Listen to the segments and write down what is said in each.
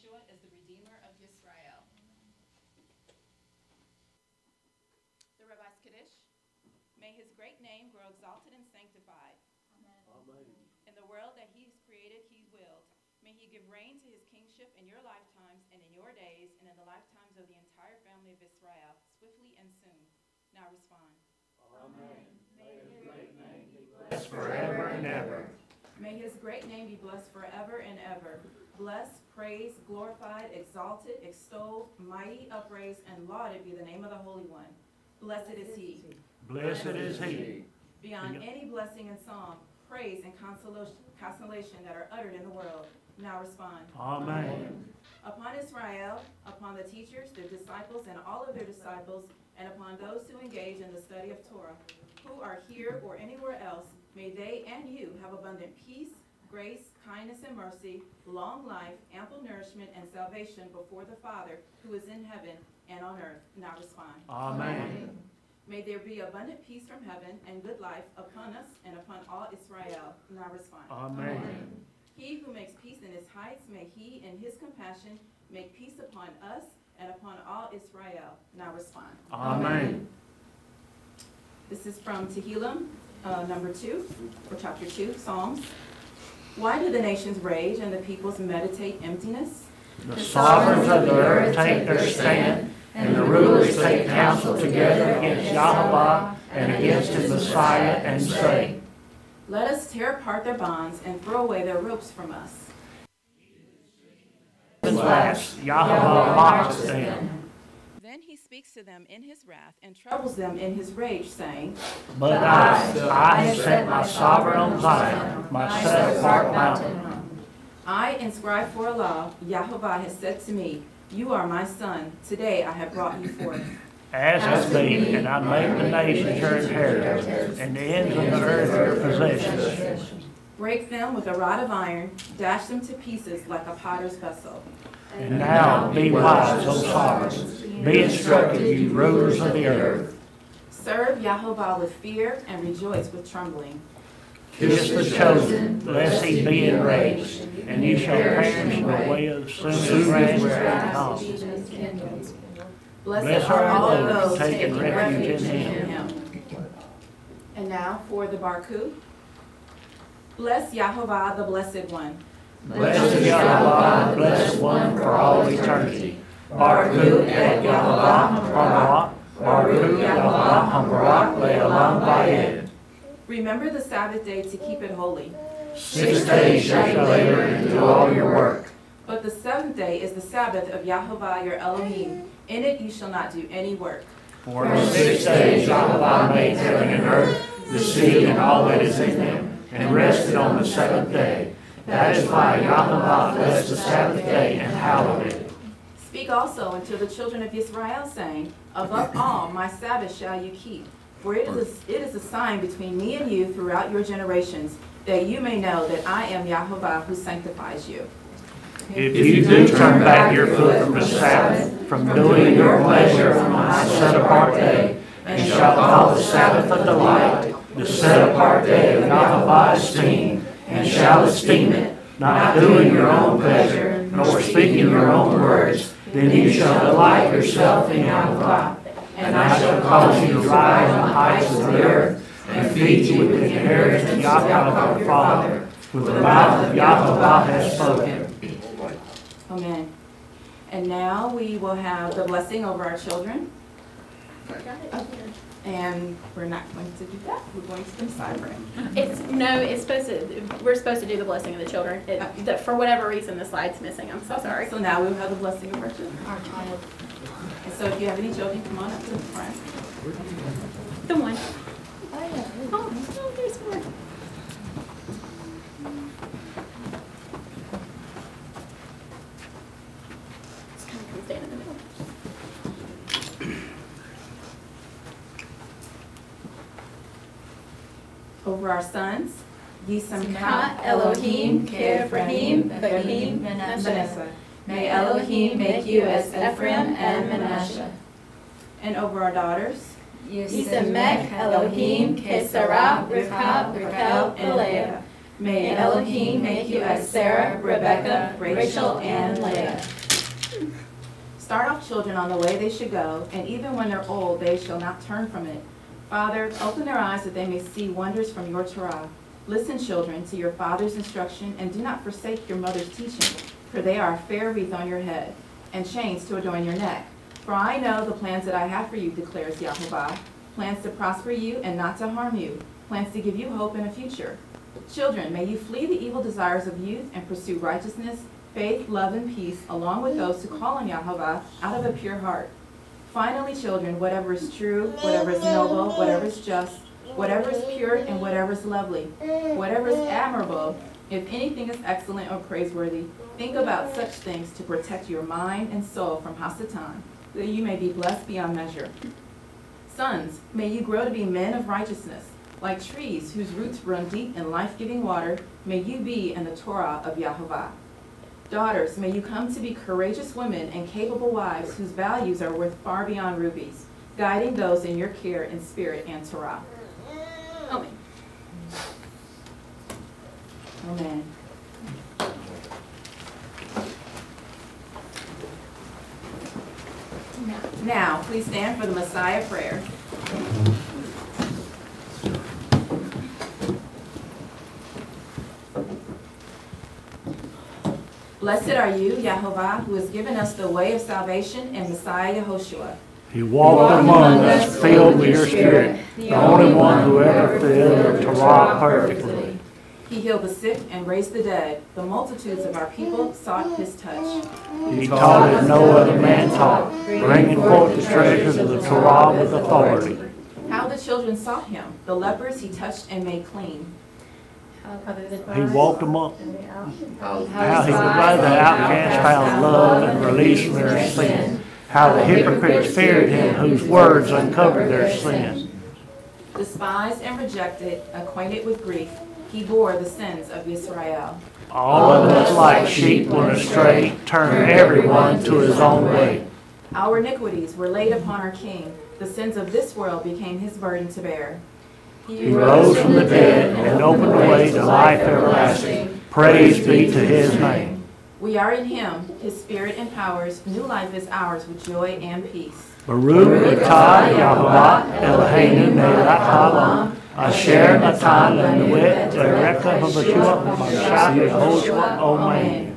Yeshua is the Redeemer of Yisrael. The Rabbi's Kaddish. May his great name grow exalted and sanctified. Amen. In the world that he has created, he willed. May he give reign to his kingship in your lifetimes and in your days and in the lifetimes of the entire family of Israel, swiftly and soon. Now respond. Amen. May his great name be blessed forever and ever. May his great name be blessed forever and ever. Blessed, praised, glorified, exalted, extolled, mighty, upraised, and lauded be the name of the Holy One. Blessed is he. Blessed is he. Beyond any blessing and song, praise and consolation that are uttered in the world. Now respond. Amen. Upon Israel, upon the teachers, their disciples, and all of their disciples, and upon those who engage in the study of Torah, who are here or anywhere else, may they and you have abundant peace, grace, kindness, and mercy, long life, ample nourishment, and salvation before the Father who is in heaven and on earth. Now respond. Amen. May there be abundant peace from heaven and good life upon us and upon all Israel. Now respond. Amen. He who makes peace in his heights, may he in his compassion make peace upon us and upon all Israel. Now respond. Amen. This is from Tehillim, number 2, or chapter 2, Psalms. Why do the nations rage and the peoples meditate emptiness? The sovereigns of the earth take their stand, and the rulers take counsel together against Yahweh and against his Messiah, and say, Let us tear apart their bonds and throw away their ropes from us. Alas, Yahweh mocks them. Then he speaks to them in his wrath and troubles them in his rage, saying, But I have set my sovereign on Zion, my set-apart mountain. I inscribe for a law, Yahweh has said to me, You are my son, today I have brought you forth. As has been, and I make the nations your inheritance, and the ends of the earth your possessions. Break them with a rod of iron, dash them to pieces like a potter's vessel. And now be wise, O sovereigns, be instructed, you rulers of the earth. Serve Yahweh with fear and rejoice with trembling. Kiss the chosen, lest he be enraged, and you shall perish away as soon as wrath comes. Blessed are all those taking refuge in him. And now for the Barku. Bless Yahweh, the Blessed One. Blessed Yahweh, the Blessed One, for all eternity. Baruch et Yahweh Barak, Baruch Yahweh Barak Le'olam Vayed. Remember the Sabbath day to keep it holy. 6 days you shall labor and do all your work. But the seventh day is the Sabbath of Yahweh your Elohim. In it you shall not do any work. For in 6 days Yahweh made heaven and earth, the sea and all that is in them, and rested on the seventh day. That is why Yahweh blessed the Sabbath day and hallowed it. Speak also unto the children of Israel, saying, Above all my Sabbath shall you keep. For it is a sign between me and you throughout your generations, that you may know that I am Yahweh who sanctifies you. If you do turn back your foot from the Sabbath, from doing your pleasure on my set-apart day, and shall call the Sabbath a delight, the set-apart day of Yahweh's esteem, and shall esteem it, not doing your own pleasure, nor speaking your own words, then you shall delight yourself in Yahweh. And I shall cause you to ride on the heights of the earth, and feed you with the inheritance of Yahweh your Father, with the mouth of Yahweh has spoken. Amen. And now we will have the blessing over our children. And we're not going to do that. We're going to decipher it. We're supposed to do the blessing of the children. For whatever reason, the slide's missing. I'm so sorry. So now we will have the blessing of our children. Our child. And so if you have any children, come on up to the front. The one. Oh, there's one. Just kind of stand in the middle. Over our sons, Yisamka, Elohim, Kephraim, Vahim, Manasseh. May Elohim make you as Ephraim and Manasseh. And over our daughters, Yisamek, Elohim, Kesarah, Rivka, Rachel, and Leah. May Elohim make you as Sarah, Rebecca, Rachel, and Leah. Start off children on the way they should go, and even when they're old, they shall not turn from it. Father, open their eyes that they may see wonders from your Torah. Listen, children, to your father's instruction, and do not forsake your mother's teaching, for they are a fair wreath on your head, and chains to adorn your neck. For I know the plans that I have for you, declares Yahovah, plans to prosper you and not to harm you, plans to give you hope and a future. Children, may you flee the evil desires of youth and pursue righteousness, faith, love, and peace, along with those who call on Yahovah out of a pure heart. Finally, children, whatever is true, whatever is noble, whatever is just, whatever is pure, and whatever is lovely, whatever is admirable, if anything is excellent or praiseworthy, think about such things to protect your mind and soul from Hasatan, that you may be blessed beyond measure. Sons, may you grow to be men of righteousness. Like trees whose roots run deep in life-giving water, may you be in the Torah of Yahovah. Daughters, may you come to be courageous women and capable wives whose values are worth far beyond rubies, guiding those in your care in spirit and Torah. Amen. Amen. Now, please stand for the Messiah prayer. Blessed are you, Yahovah, who has given us the way of salvation and Messiah Yehoshua. He walked among us, filled with your spirit, the only one who ever fulfilled your Torah perfectly. He healed the sick and raised the dead. The multitudes of our people sought his touch. He taught as no other man taught, bringing forth the treasures of the Torah with authority. How the children sought him. The lepers he touched and made clean. He walked among how he divided the outcast, found love and released from their sin. How the hypocrites feared him, whose words uncovered their sin. Despised and rejected, acquainted with grief, he bore the sins of Israel. All of us like sheep went astray, turned everyone to his own way. Our iniquities were laid upon our king. The sins of this world became his burden to bear. He rose from the dead and opened the way to life everlasting. Praise be to his name. We are in him. His spirit empowers. New life is ours with joy and peace. Baruch atah Yahovah Eloheinu melech haolam, asher natan lanu et dereka v'bashua v'mashah Yehoshua. Amen.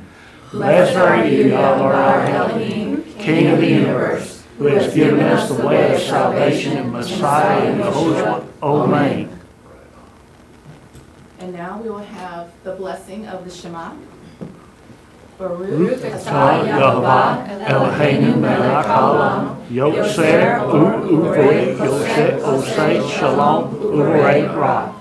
Blessed are you, Yahweh our Elohim, King of the universe, who has given us the way of salvation and Messiah Yehoshua. Amen. And now we will have the blessing of the Shema. Baruch atah Yahovah Eloheinu melech haolam, Yoseh u'uvei, Yoseh oseh shalom u'vorei ra.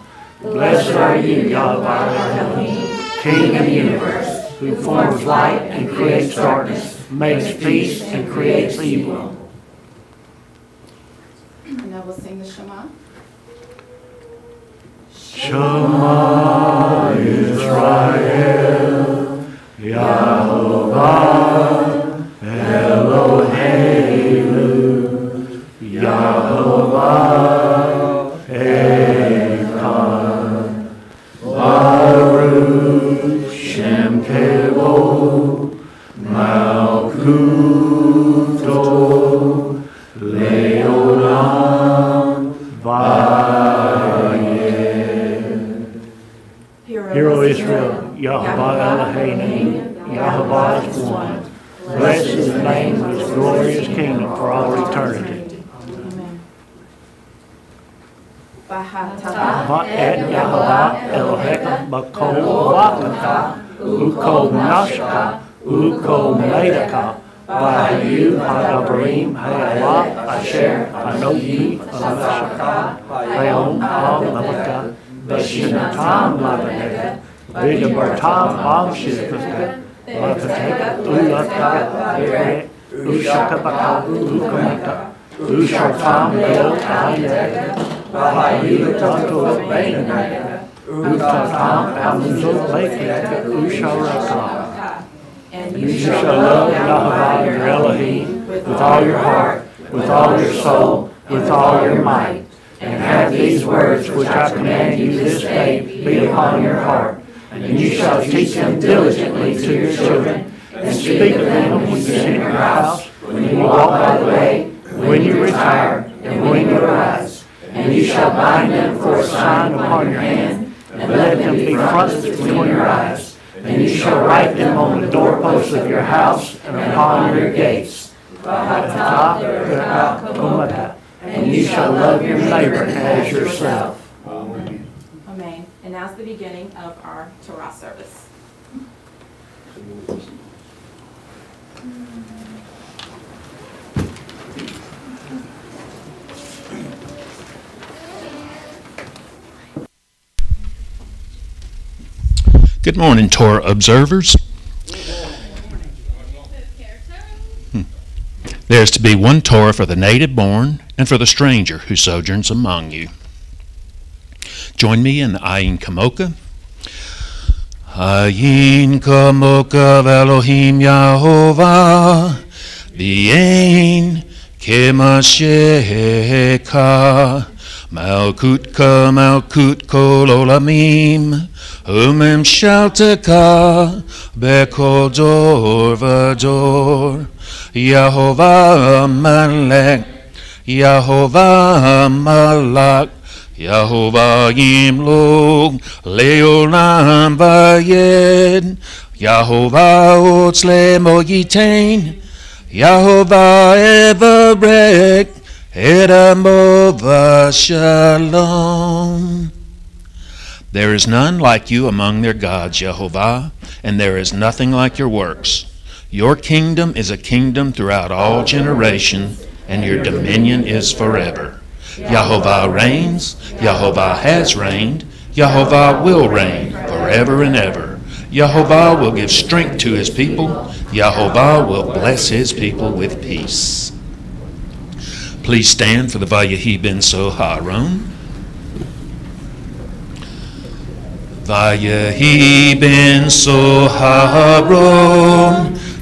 Blessed are you, Yahweh our Elohim, King of the universe, who forms light and creates darkness, makes peace and creates evil. And now we'll sing the Shema. Shema Yisrael, Yahovah Eloheinu, Yahovah Echad, Baruch Shem Kevod, Malkuto, Leolam Vayet. Hear, O Israel, Yahovah Eloheinu, Yahovah is one. Blessed is the name of his glorious kingdom for all eternity. Amen. Va'et Yahovah Elohecha b'kol va'aka, u'kol nashka, u'kol meidaka, v'hayu ha'dabarim ha'elah asher anoki alashaka, v'yom ha'lavaka, v'shinatam lavaneka, v'dabartam ha'shivka, v'vateka u'laka, u'shakabaka u'kameka, u'shartam be'otayeka, v'hayu tanto beinaneka, u'tatam amuzot lekeka, u'sharaka. And you shall love Yahovah your Elohim with all your heart, with all your soul, with all your might. And have these words which I command you this day be upon your heart. and you shall teach them diligently to your children, and speak of them when you sit in your house, when you walk by the way, when you retire, and when you arise. And you shall bind them for a sign upon your hand, and let them be frontlets between your eyes. And you shall write them on the doorposts of your house and upon your gates. And you shall love your neighbor as yourself. Amen. And now's the beginning of our Torah service. Good morning, Torah observers. There is to be one Torah for the native born and for the stranger who sojourns among you. Join me in Ayin Kamoka. Ayin Kamoka Elohim Yahovah V'yein Kemasheka Malkutka Malkut Kol Olamim Umemshalteka Bekol Dor Vador Yahovah Malek Yahovah Malak Yahovah Yimlok Leolam Vayed Yahovah Otzle Moyitain Yahovah Everek Edamova Shalom. There is none like you among their gods, Yehovah, and there is nothing like your works. Your kingdom is a kingdom throughout all generations, and your dominion is forever. Yehovah reigns, Yehovah has reigned, Yehovah will reign forever and ever. Yehovah will give strength to his people, Yehovah will bless his people with peace. Please stand for the Vayetse ben Soharon. Vayetse ben Soharon,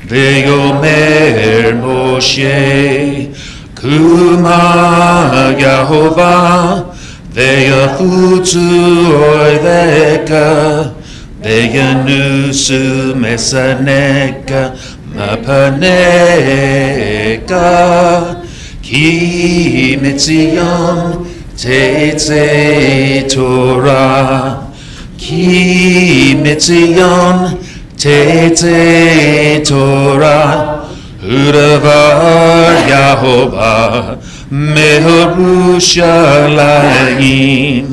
Ve'yomer Moshe, Kuma Yehovah, Ve'yafutzu oiveka, Ve'yanusu mesaneka, Mapaneka, Ki mitzion tetze Torah, Ki mitzion tetze Torah, Udavar Yahovah Mehorushalayim,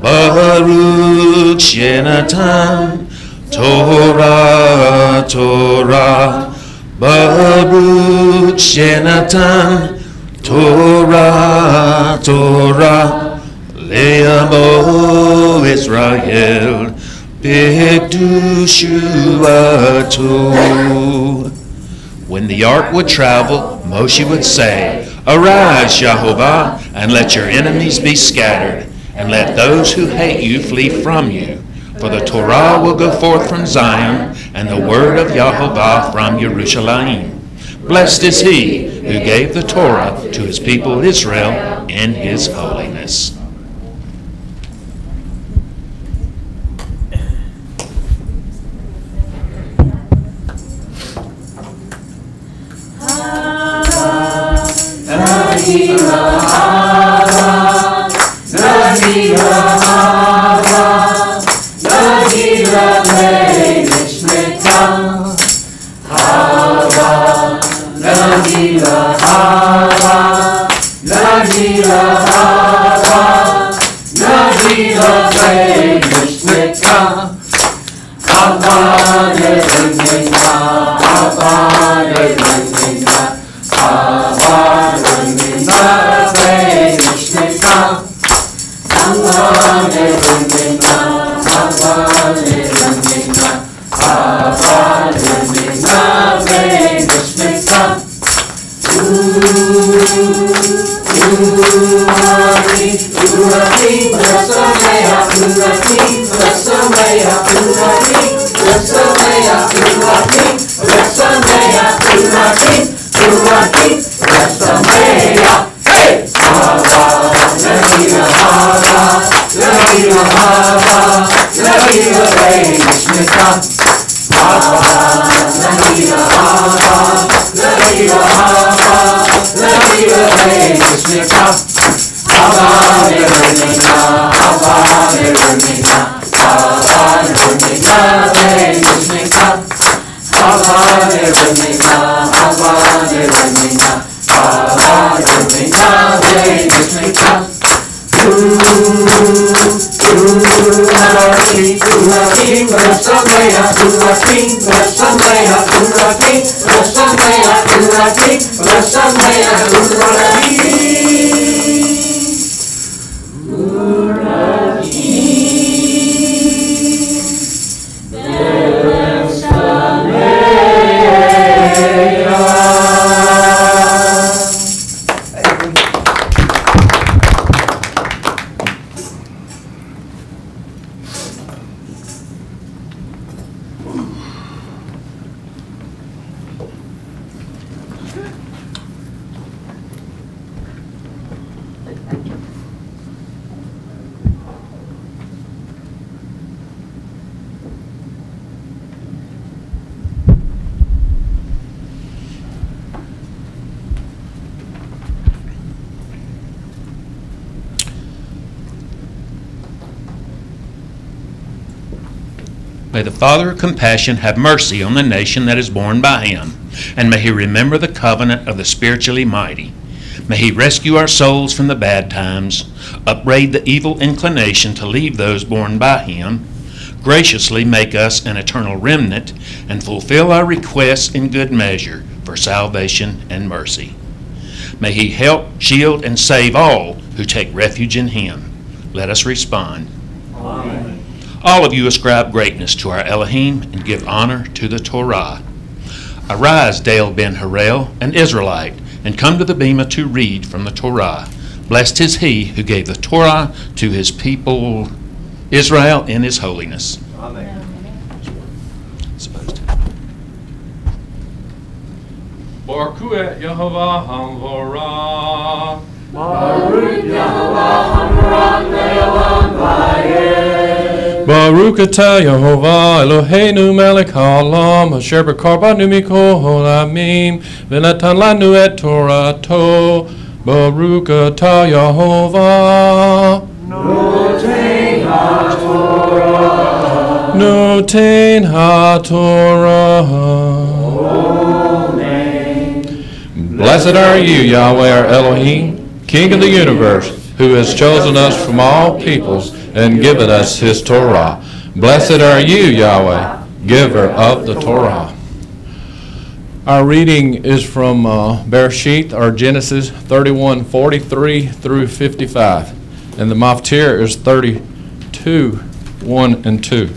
Baruch Shenatan Torah Torah, Baruch Shenatan Torah, Torah, Le'amo Israel, B'kedushuato. When the ark would travel, Moshe would say, Arise, Yehovah, and let your enemies be scattered, and let those who hate you flee from you. For the Torah will go forth from Zion, and the word of Yehovah from Jerusalem. Blessed is he who gave the Torah to his people Israel in his holiness. Hey! May the Father of compassion have mercy on the nation that is born by him, and may he remember the covenant of the spiritually mighty. May he rescue our souls from the bad times, upbraid the evil inclination to leave those born by him, graciously make us an eternal remnant, and fulfill our requests in good measure for salvation and mercy. May he help, shield, and save all who take refuge in him. Let us respond. Amen. All of you ascribe greatness to our Elohim and give honor to the Torah. Arise, Dale ben Harel, an Israelite, and come to the Bema to read from the Torah. Blessed is he who gave the Torah to his people Israel in his holiness. Amen. Supposed to. Baruch Yehovah Hamvorah. Baruch Yehovah Hamran Le'olam Vayet. Baruch atah Yehovah Eloheinu melech haolam asher b'kar banu mikol ha'amim v'natan lanu et Torato. Baruch atah Yehovah Notein HaTorah. Notein HaTorah. Amen. Blessed are you, Yahweh our Elohim, King of the universe, who has chosen us from all peoples and given us his Torah. Blessed are you, Yahweh, giver of the Torah. Our reading is from Bereshit, or Genesis 31:43 through 55. And the Maftir is 32:1 and 2.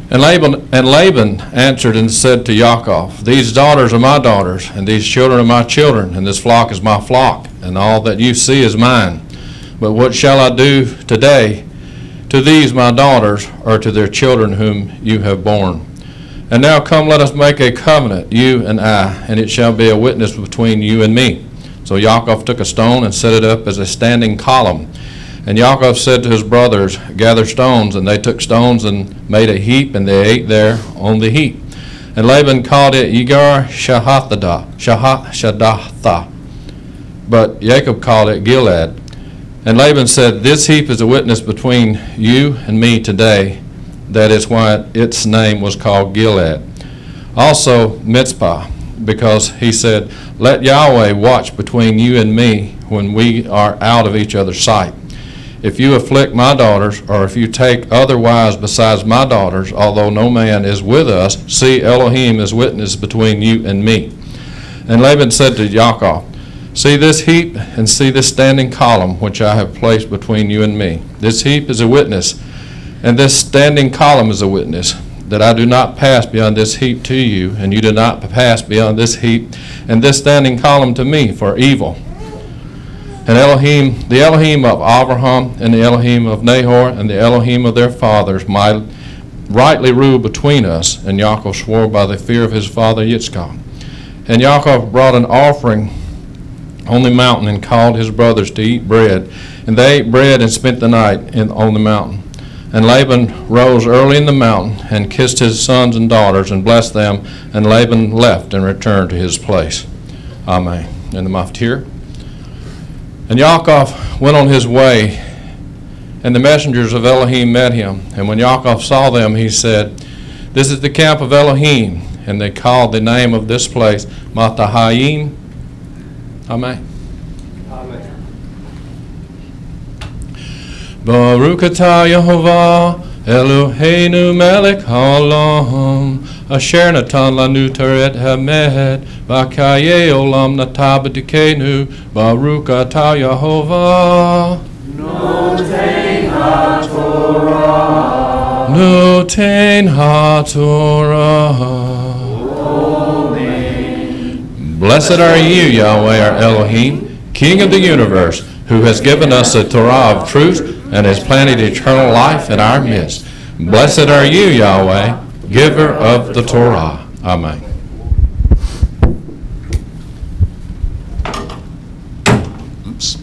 And Laban answered and said to Yaakov, These daughters are my daughters, and these children are my children, and this flock is my flock, and all that you see is mine. But what shall I do today to these my daughters, or to their children whom you have borne? And now come, let us make a covenant, you and I, and it shall be a witness between you and me. So Yaakov took a stone and set it up as a standing column. And Yaakov said to his brothers, Gather stones. And they took stones and made a heap, and they ate there on the heap. And Laban called it Yegar Shadatha, but Jacob called it Gilead. And Laban said, This heap is a witness between you and me today. That is why its name was called Gilead. Also Mitzpah, because he said, Let Yahweh watch between you and me when we are out of each other's sight. If you afflict my daughters, or if you take other wives besides my daughters, although no man is with us, see, Elohim is witness between you and me. And Laban said to Yaakov, See this heap, and see this standing column, which I have placed between you and me. This heap is a witness, and this standing column is a witness, that I do not pass beyond this heap to you, and you do not pass beyond this heap and this standing column to me for evil. And Elohim, the Elohim of Abraham, and the Elohim of Nahor, and the Elohim of their fathers, might rightly rule between us. And Yaakov swore by the fear of his father Yitzchak. And Yaakov brought an offering on the mountain and called his brothers to eat bread. And they ate bread and spent the night on the mountain. And Laban rose early in the mountain and kissed his sons and daughters and blessed them. And Laban left and returned to his place. Amen. And the maftir. And Yaakov went on his way, and the messengers of Elohim met him. And when Yaakov saw them, he said, "This is the camp of Elohim." And they called the name of this place Matahayim. Amen. Baruch atah Yehovah Eloheinu melech haolam asher natan lanu taret hamed v'kayei olam nata b'dikenu Baruch atah Yehovah Noten HaTorah Noten HaTorah. Blessed are you, Yahweh, our Elohim, King of the universe, who has given us the Torah of truth and has planted eternal life in our midst. Blessed are you, Yahweh, giver of the Torah. Amen. Oops.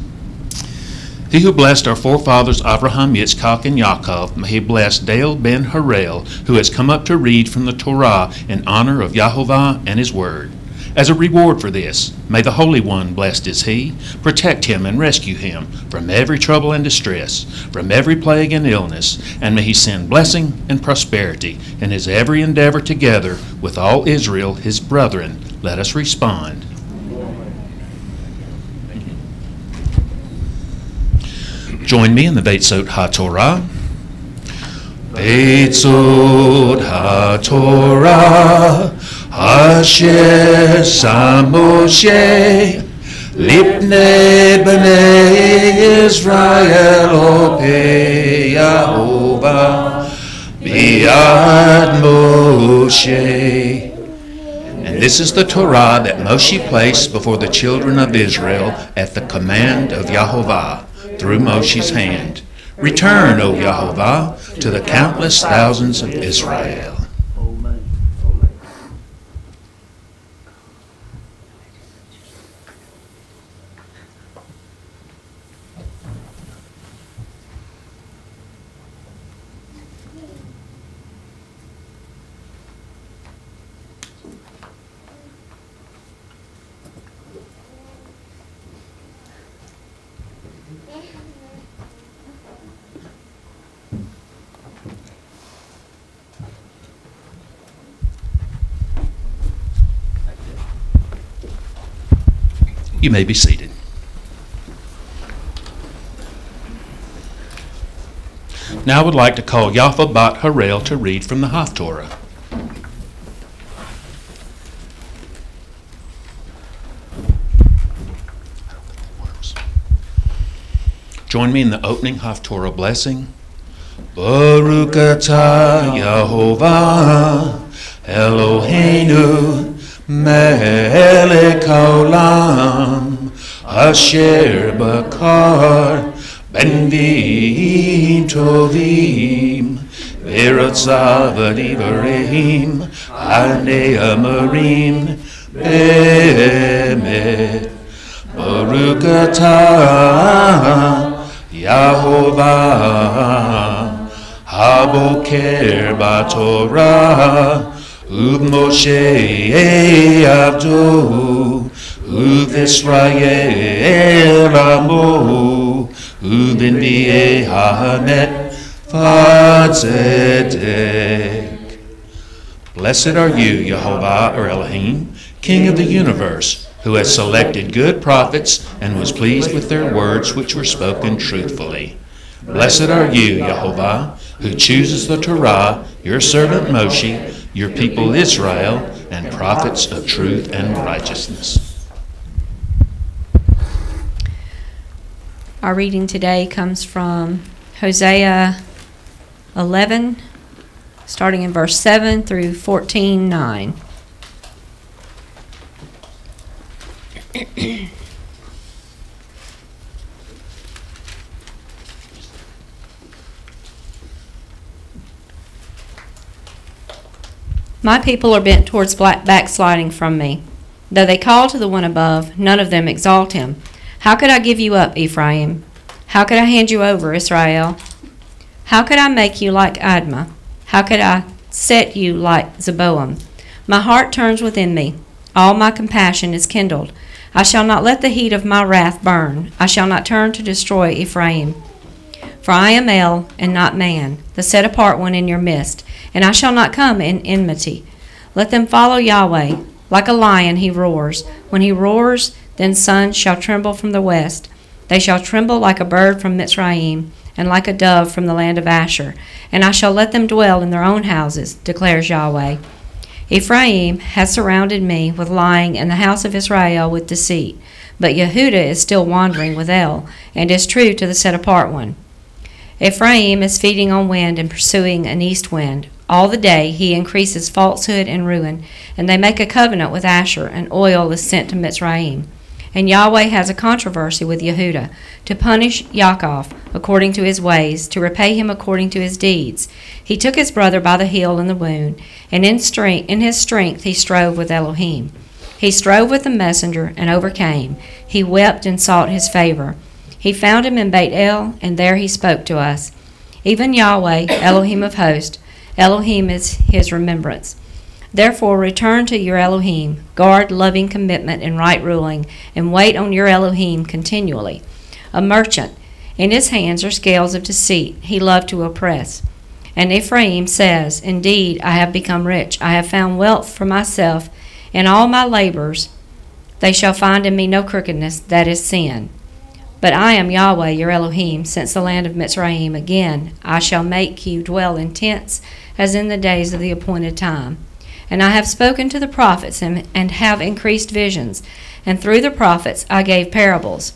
He who blessed our forefathers Abraham, Yitzchak, and Yaakov, may he bless Dale ben Harel, who has come up to read from the Torah in honor of Yahovah and his word. As a reward for this, may the Holy One, blessed is he, protect him and rescue him from every trouble and distress, from every plague and illness, and may he send blessing and prosperity in his every endeavor together with all Israel, his brethren. Let us respond. Join me in the Vayetse HaTorah. Vayetse HaTorah Asher Sam Moshe Lipnei Bnei Israel Opei Yehovah B'yad Moshe. And this is the Torah that Moshe placed before the children of Israel at the command of Yahovah through Moshe's hand. Return, O Yahovah, to the countless thousands of Israel. You may be seated. Now I would like to call Yafa Bat Harel to read from the Haftorah. Join me in the opening Haftorah blessing. Baruch atah Yehovah Eloheinu melech haolam asher bakar benvim tovim v'ratzav adivarim anei amarim be'emet. Baruch atah Yehovah haboker b'torah Moshe Abdu Israel Amo Benvi'e Hamet Vatzedek. Blessed are you, Yehovah or Elohim, King of the universe, who has selected good prophets and was pleased with their words which were spoken truthfully. Blessed are you, Yehovah, who chooses the Torah, your servant Moshe, your people Israel, and prophets of truth and righteousness. Our reading today comes from Hosea 11, starting in verse 7 through 14:9. My people are bent towards backsliding from me. Though they call to the one above, none of them exalt him. How could I give you up, Ephraim? How could I hand you over, Israel? How could I make you like Admah? How could I set you like Zeboam? My heart turns within me. All my compassion is kindled. I shall not let the heat of my wrath burn. I shall not turn to destroy Ephraim. For I am El and not man, the set apart one in your midst, and I shall not come in enmity. Let them follow Yahweh. Like a lion he roars. When he roars, then suns shall tremble from the west. They shall tremble like a bird from Mitzrayim, and like a dove from the land of Asher. And I shall let them dwell in their own houses, declares Yahweh. Ephraim has surrounded me with lying, and the house of Israel with deceit. But Yehudah is still wandering with El, and is true to the set-apart one. Ephraim is feeding on wind and pursuing an east wind. All the day he increases falsehood and ruin, and they make a covenant with Asher, and oil is sent to Mitzrayim. And Yahweh has a controversy with Yehudah, to punish Yaakov according to his ways, to repay him according to his deeds. He took his brother by the heel and the wound, and in his strength he strove with Elohim. He strove with the messenger and overcame. He wept and sought his favor. He found him in Beit El, and there he spoke to us. Even Yahweh, Elohim of hosts, Elohim is his remembrance. Therefore return to your Elohim, guard loving commitment and right ruling, and wait on your Elohim continually. A merchant, in his hands are scales of deceit, he loved to oppress. And Ephraim says, Indeed, I have become rich, I have found wealth for myself, in all my labors they shall find in me no crookedness, that is sin. But I am Yahweh your Elohim, since the land of Mitzrayim. Again I shall make you dwell in tents, as in the days of the appointed time. And I have spoken to the prophets, and have increased visions, and through the prophets I gave parables.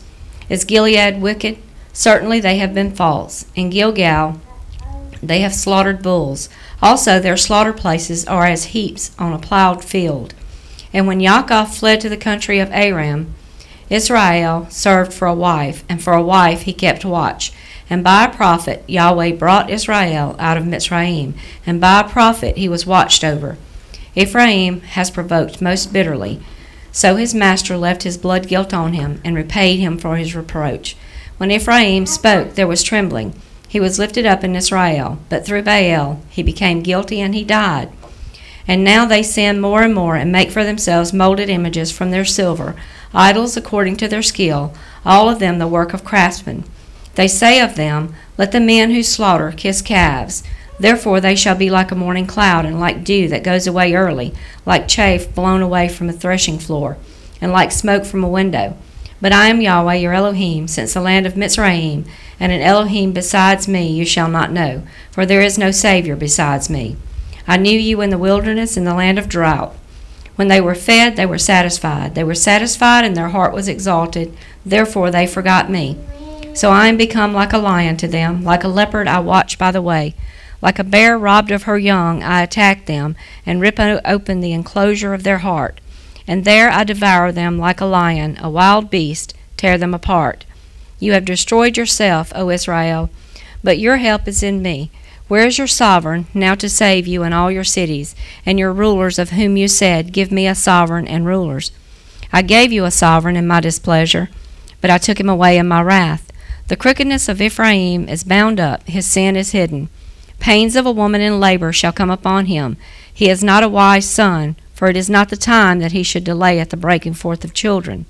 Is Gilead wicked? Certainly they have been false. In Gilgal they have slaughtered bulls. Also their slaughter places are as heaps on a plowed field. And when Yaakov fled to the country of Aram, Israel served for a wife, and for a wife he kept watch. And by a prophet Yahweh brought Israel out of Mitzrayim, and by a prophet he was watched over. Ephraim has provoked most bitterly. So his master left his blood guilt on him, and repaid him for his reproach. When Ephraim spoke, there was trembling. He was lifted up in Israel, but through Baal he became guilty, and he died. And now they sin more and more, and make for themselves molded images from their silver, idols according to their skill, all of them the work of craftsmen. They say of them, Let the men who slaughter kiss calves. Therefore they shall be like a morning cloud, and like dew that goes away early, like chaff blown away from a threshing floor, and like smoke from a window. But I am Yahweh your Elohim, since the land of Mitzrayim, and an Elohim besides me you shall not know, for there is no Savior besides me. I knew you in the wilderness, in the land of drought. When they were fed, they were satisfied. They were satisfied, and their heart was exalted. Therefore they forgot me. So I am become like a lion to them, like a leopard I watch by the way. Like a bear robbed of her young, I attack them, and rip open the enclosure of their heart. And there I devour them like a lion, a wild beast, tear them apart. You have destroyed yourself, O Israel, but your help is in me. Where is your sovereign, now to save you in all your cities, and your rulers of whom you said, Give me a sovereign and rulers? I gave you a sovereign in my displeasure, but I took him away in my wrath. The crookedness of Ephraim is bound up, his sin is hidden. Pains of a woman in labor shall come upon him. He is not a wise son, for it is not the time that he should delay at the breaking forth of children.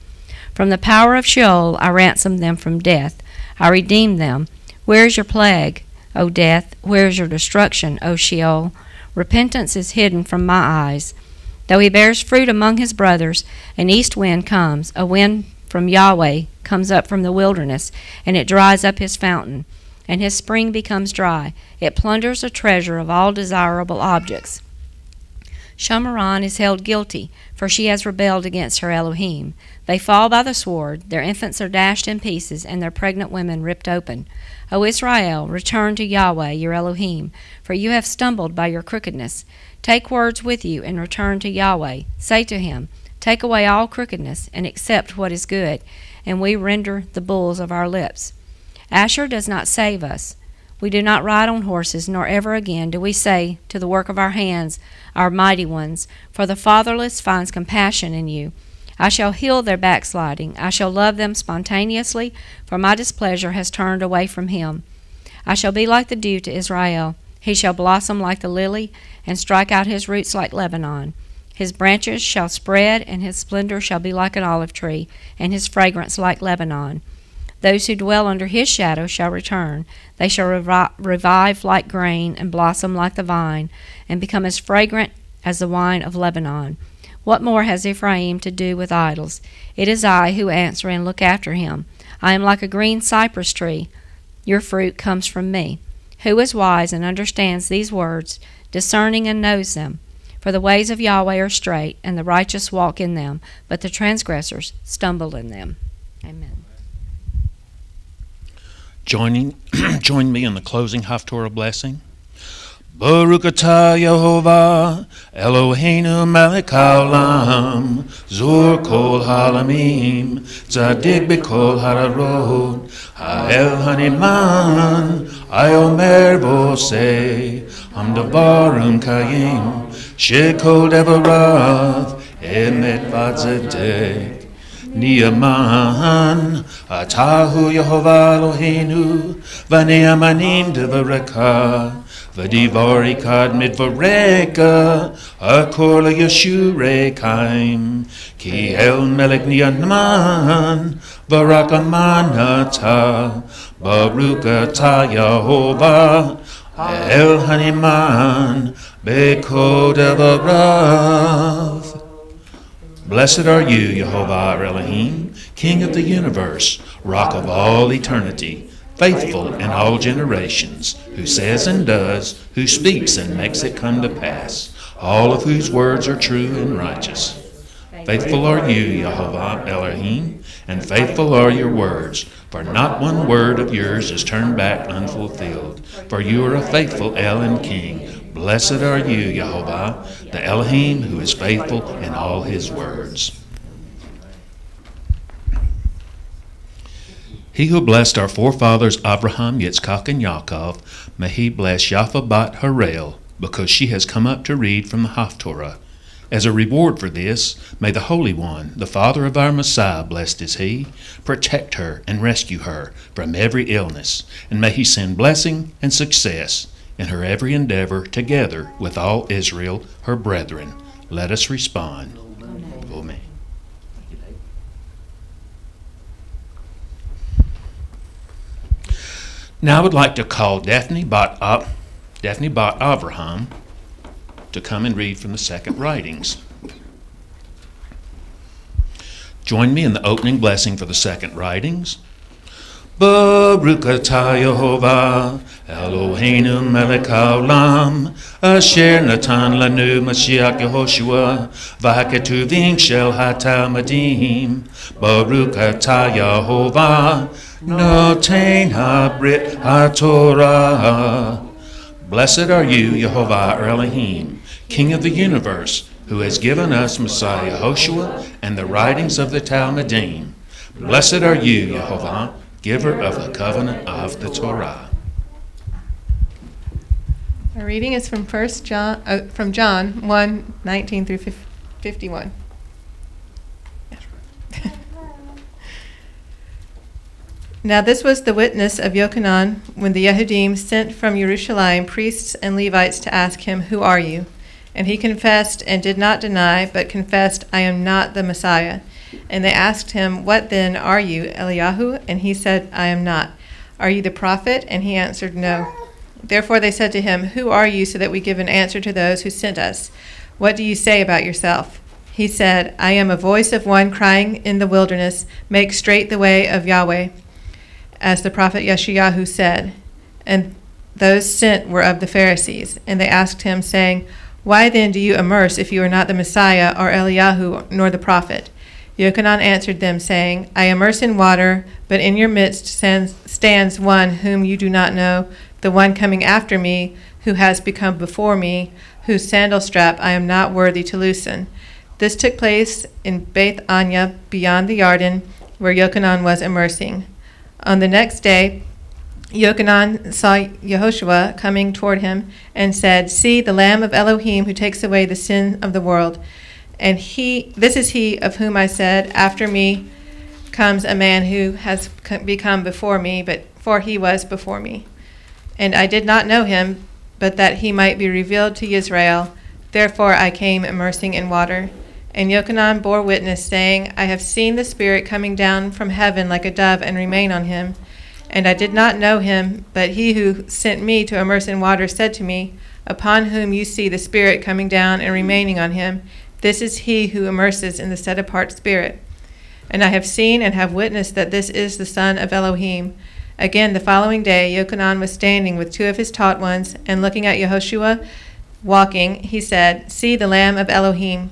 From the power of Sheol I ransomed them from death. I redeemed them. Where is your plague, O death? Where is your destruction, O Sheol? Repentance is hidden from my eyes. Though he bears fruit among his brothers, an east wind comes, a wind from Yahweh comes up from the wilderness, and it dries up his fountain. And his spring becomes dry. It plunders a treasure of all desirable objects. Shamaran is held guilty, for she has rebelled against her Elohim. They fall by the sword, their infants are dashed in pieces, and their pregnant women ripped open. O Israel, return to Yahweh your Elohim, for you have stumbled by your crookedness. Take words with you, and return to Yahweh. Say to him, Take away all crookedness, and accept what is good, and we render the bulls of our lips. Asher does not save us. We do not ride on horses, nor ever again do we say to the work of our hands, our mighty ones, for the fatherless finds compassion in you. I shall heal their backsliding. I shall love them spontaneously, for my displeasure has turned away from him. I shall be like the dew to Israel. He shall blossom like the lily, and strike out his roots like Lebanon. His branches shall spread, and his splendor shall be like an olive tree, and his fragrance like Lebanon. Those who dwell under his shadow shall return. They shall revive like grain, and blossom like the vine, and become as fragrant as the wine of Lebanon. What more has Ephraim to do with idols? It is I who answer and look after him. I am like a green cypress tree. Your fruit comes from me. Who is wise and understands these words, discerning and knows them? For the ways of Yahweh are straight, and the righteous walk in them, but the transgressors stumble in them. Amen. Join me in the closing Haftorah blessing. Baruch atah Yehovah, Eloheinu melech haolam, zur kol halamim, tzadik b'kol hararot, ha'el haniman, ayomer bosei, hamdavarim kayim, shekol devarav, emet v'tzedek. Niyaman, atahu Yehovah Eloheinu, v'ne'amanim devarecha, v'divari kad midvareka, akor le'yeshurekaim, ki el melech niyaman, v'rakamanata, baruch atah Yehovah, el haniman, b'kol devarav. Blessed are you, Yehovah our Elohim, King of the universe, Rock of all eternity, faithful in all generations, who says and does, who speaks and makes it come to pass, all of whose words are true and righteous. Faithful are you, Yehovah Elohim, and faithful are your words, for not one word of yours is turned back unfulfilled, for you are a faithful El and King. Blessed are you, Yehovah, the Elohim, who is faithful in all his words. He who blessed our forefathers Abraham, Yitzchak, and Yaakov, may he bless Yafa bat Harel, because she has come up to read from the Haftorah. As a reward for this, may the Holy One, the Father of our Messiah, blessed is he, protect her and rescue her from every illness, and may he send blessing and success in her every endeavor, together with all Israel, her brethren. Let us respond. Amen. Now I would like to call Daphne bat Avraham to come and read from the second writings. Join me in the opening blessing for the second writings. Baruch atah Yehovah, Eloheinu melech haolam, asher natan lanu Mashiach Yehoshua, v'haketuvim shel hatalmudim. Baruch atah Yehovah, noten habrit haTorah. Blessed are you, Yehovah our Elohim, King of the universe, who has given us Messiah Yehoshua and the writings of the Talmudim. Blessed are you, Yehovah, giver of the covenant of the Torah. Our reading is from John 1:19 through 51. Now this was the witness of Yochanan when the Yehudim sent from Jerusalem priests and Levites to ask him, "Who are you?" And he confessed and did not deny, but confessed, "I am not the Messiah." And they asked him, "What then are you, Eliyahu?" And he said, "I am not." "Are you the prophet?" And he answered, "No." Therefore they said to him, "Who are you, so that we give an answer to those who sent us? What do you say about yourself?" He said, "I am a voice of one crying in the wilderness, make straight the way of Yahweh, as the prophet Yeshayahu said." And those sent were of the Pharisees. And they asked him, saying, "Why then do you immerse, if you are not the Messiah, or Eliyahu, nor the prophet?" Yochanan answered them, saying, "I immerse in water, but in your midst stands one whom you do not know, the one coming after me, who has become before me, whose sandal strap I am not worthy to loosen." This took place in Beth Anya, beyond the Yarden, where Yochanan was immersing. On the next day, Yochanan saw Yehoshua coming toward him, and said, "See, the Lamb of Elohim who takes away the sin of the world." And this is he of whom I said, after me comes a man who has become before me, for he was before me. And I did not know him, but that he might be revealed to Israel. Therefore I came immersing in water. And Yochanan bore witness, saying, I have seen the Spirit coming down from heaven like a dove and remain on him. And I did not know him, but he who sent me to immerse in water said to me, upon whom you see the Spirit coming down and remaining on him, this is he who immerses in the set-apart Spirit. And I have seen and have witnessed that this is the Son of Elohim. Again, the following day, Yochanan was standing with two of his taught ones, and looking at Yehoshua walking, he said, See the Lamb of Elohim.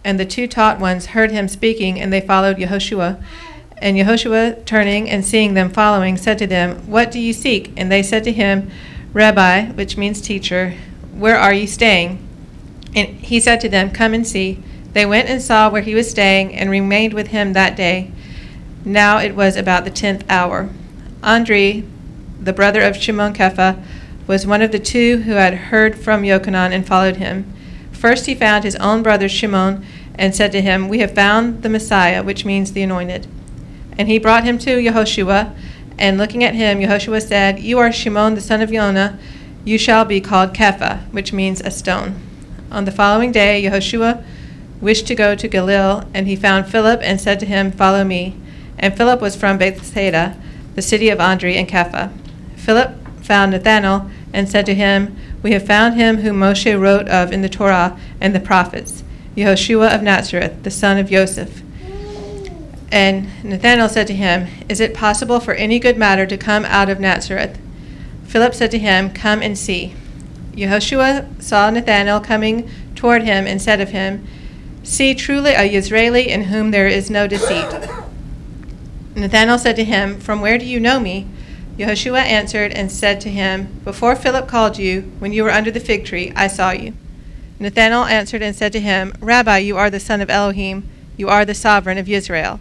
And the two taught ones heard him speaking, and they followed Yehoshua. And Yehoshua, turning and seeing them following, said to them, What do you seek? And they said to him, Rabbi, which means teacher, where are you staying? And he said to them, Come and see. They went and saw where he was staying, and remained with him that day. Now it was about the 10th hour. Andri, the brother of Shimon Kepha, was one of the two who had heard from Yochanan and followed him. First he found his own brother Shimon, and said to him, We have found the Messiah, which means the anointed. And he brought him to Yehoshua, and looking at him, Yehoshua said, You are Shimon the son of Yonah, you shall be called Kepha, which means a stone. On the following day, Yehoshua wished to go to Galil, and he found Philip and said to him, Follow me. And Philip was from Bethsaida, the city of Andri and Kepha. Philip found Nathanael and said to him, We have found him whom Moshe wrote of in the Torah and the prophets, Yehoshua of Nazareth, the son of Joseph. And Nathanael said to him, Is it possible for any good matter to come out of Nazareth? Philip said to him, Come and see. Yehoshua saw Nathanael coming toward him and said of him, See, truly a Israeli in whom there is no deceit. Nathanael said to him, From where do you know me? Yehoshua answered and said to him, Before Philip called you, when you were under the fig tree, I saw you. Nathanael answered and said to him, Rabbi, you are the son of Elohim, you are the sovereign of Israel.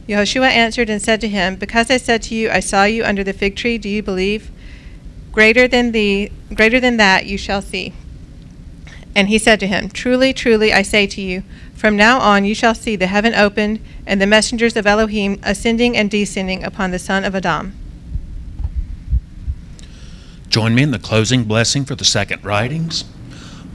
Yehoshua answered and said to him, Because I said to you, I saw you under the fig tree, do you believe? Greater than that you shall see. And he said to him, Truly, truly, I say to you, from now on you shall see the heaven opened, and the messengers of Elohim ascending and descending upon the son of Adam. Join me in the closing blessing for the second writings.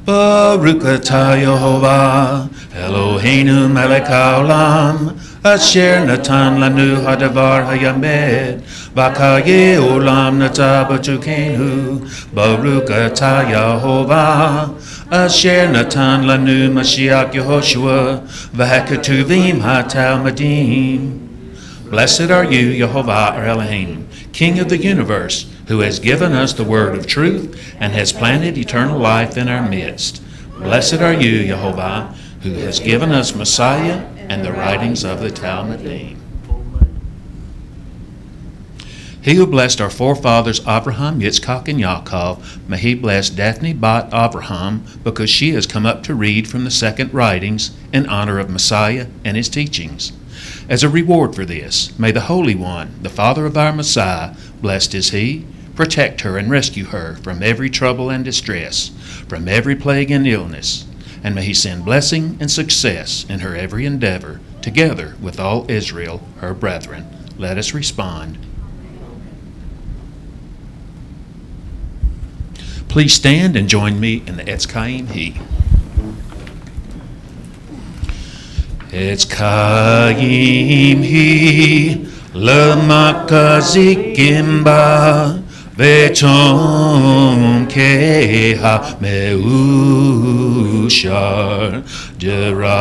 Baruch atah Yehovah, Eloheinu melech haolam, asher natan lanu hadavar hayamed, v'kaye olam nata b'tukenu. Baruch atah Yehovah, asher natan lanu Mashiach Yehoshua, v'haketuvim hatalmadim. Blessed are you, Yehovah our Elohim, King of the universe, who has given us the word of truth and has planted eternal life in our midst. Blessed are you, Yehovah, who has given us Messiah and the writings of the Talmudim. He who blessed our forefathers Abraham, Yitzchak, and Yaakov, may he bless Daphne Bat Abraham, because she has come up to read from the second writings in honor of Messiah and his teachings. As a reward for this, may the Holy One, the Father of our Messiah, blessed is he, protect her and rescue her from every trouble and distress, from every plague and illness, and may he send blessing and success in her every endeavor, together with all Israel, her brethren. Let us respond. Please stand and join me in the Etz Chaim He. Etz Chaim He, למקזיקים בה וצומקיה מאושר דרכיה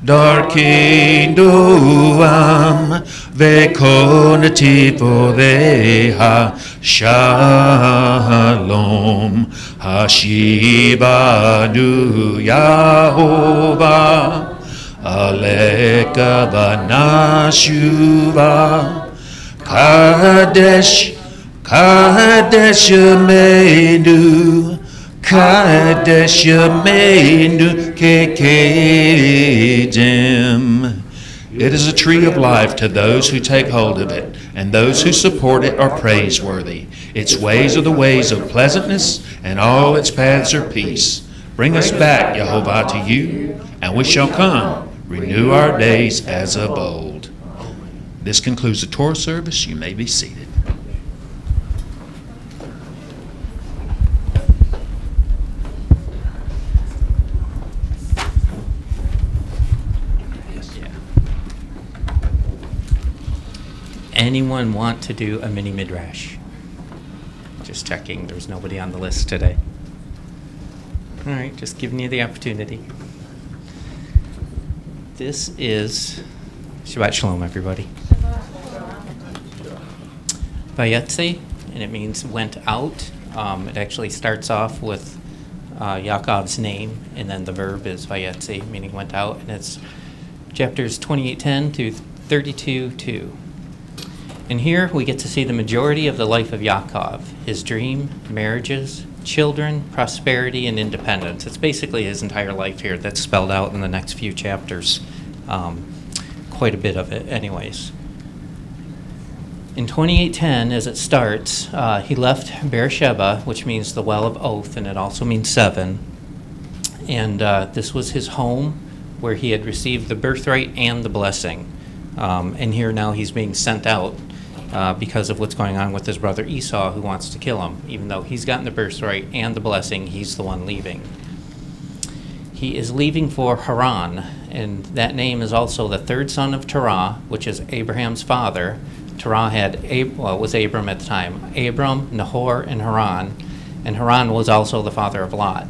דרכי נועם וכל נתיבותיה שלום השיבנו יהובה Aleka Banashuva Kadesh Kadesh Yameinu Kadesh Yameinu Kekedim. It is a tree of life to those who take hold of it, and those who support it are praiseworthy. Its ways are the ways of pleasantness, and all its paths are peace. Bring us back, Jehovah, to you, and we shall come, renew our days as of old. This concludes the Torah service. You may be seated. Anyone want to do a mini midrash? Just checking, there's nobody on the list today. All right, just giving you the opportunity. This is Shabbat Shalom, everybody. Vayetse, and it means went out. It actually starts off with Yaakov's name, and then the verb is Vayetse, meaning went out, and it's chapters 28:10 to 32:2. And here we get to see the majority of the life of Yaakov, his dream, marriages, children, prosperity, and independence. It's basically his entire life here that's spelled out in the next few chapters. Quite a bit of it anyways. In 28:10, as it starts, he left Beersheba, which means the well of oath, and it also means seven. And this was his home where he had received the birthright and the blessing. And here now he's being sent out because of what's going on with his brother Esau, who wants to kill him. Even though he's gotten the birthright and the blessing, he's the one leaving. He is leaving for Haran, and that name is also the third son of Terah, which is Abraham's father. Terah was Abram at the time. Abram, Nahor, and Haran was also the father of Lot.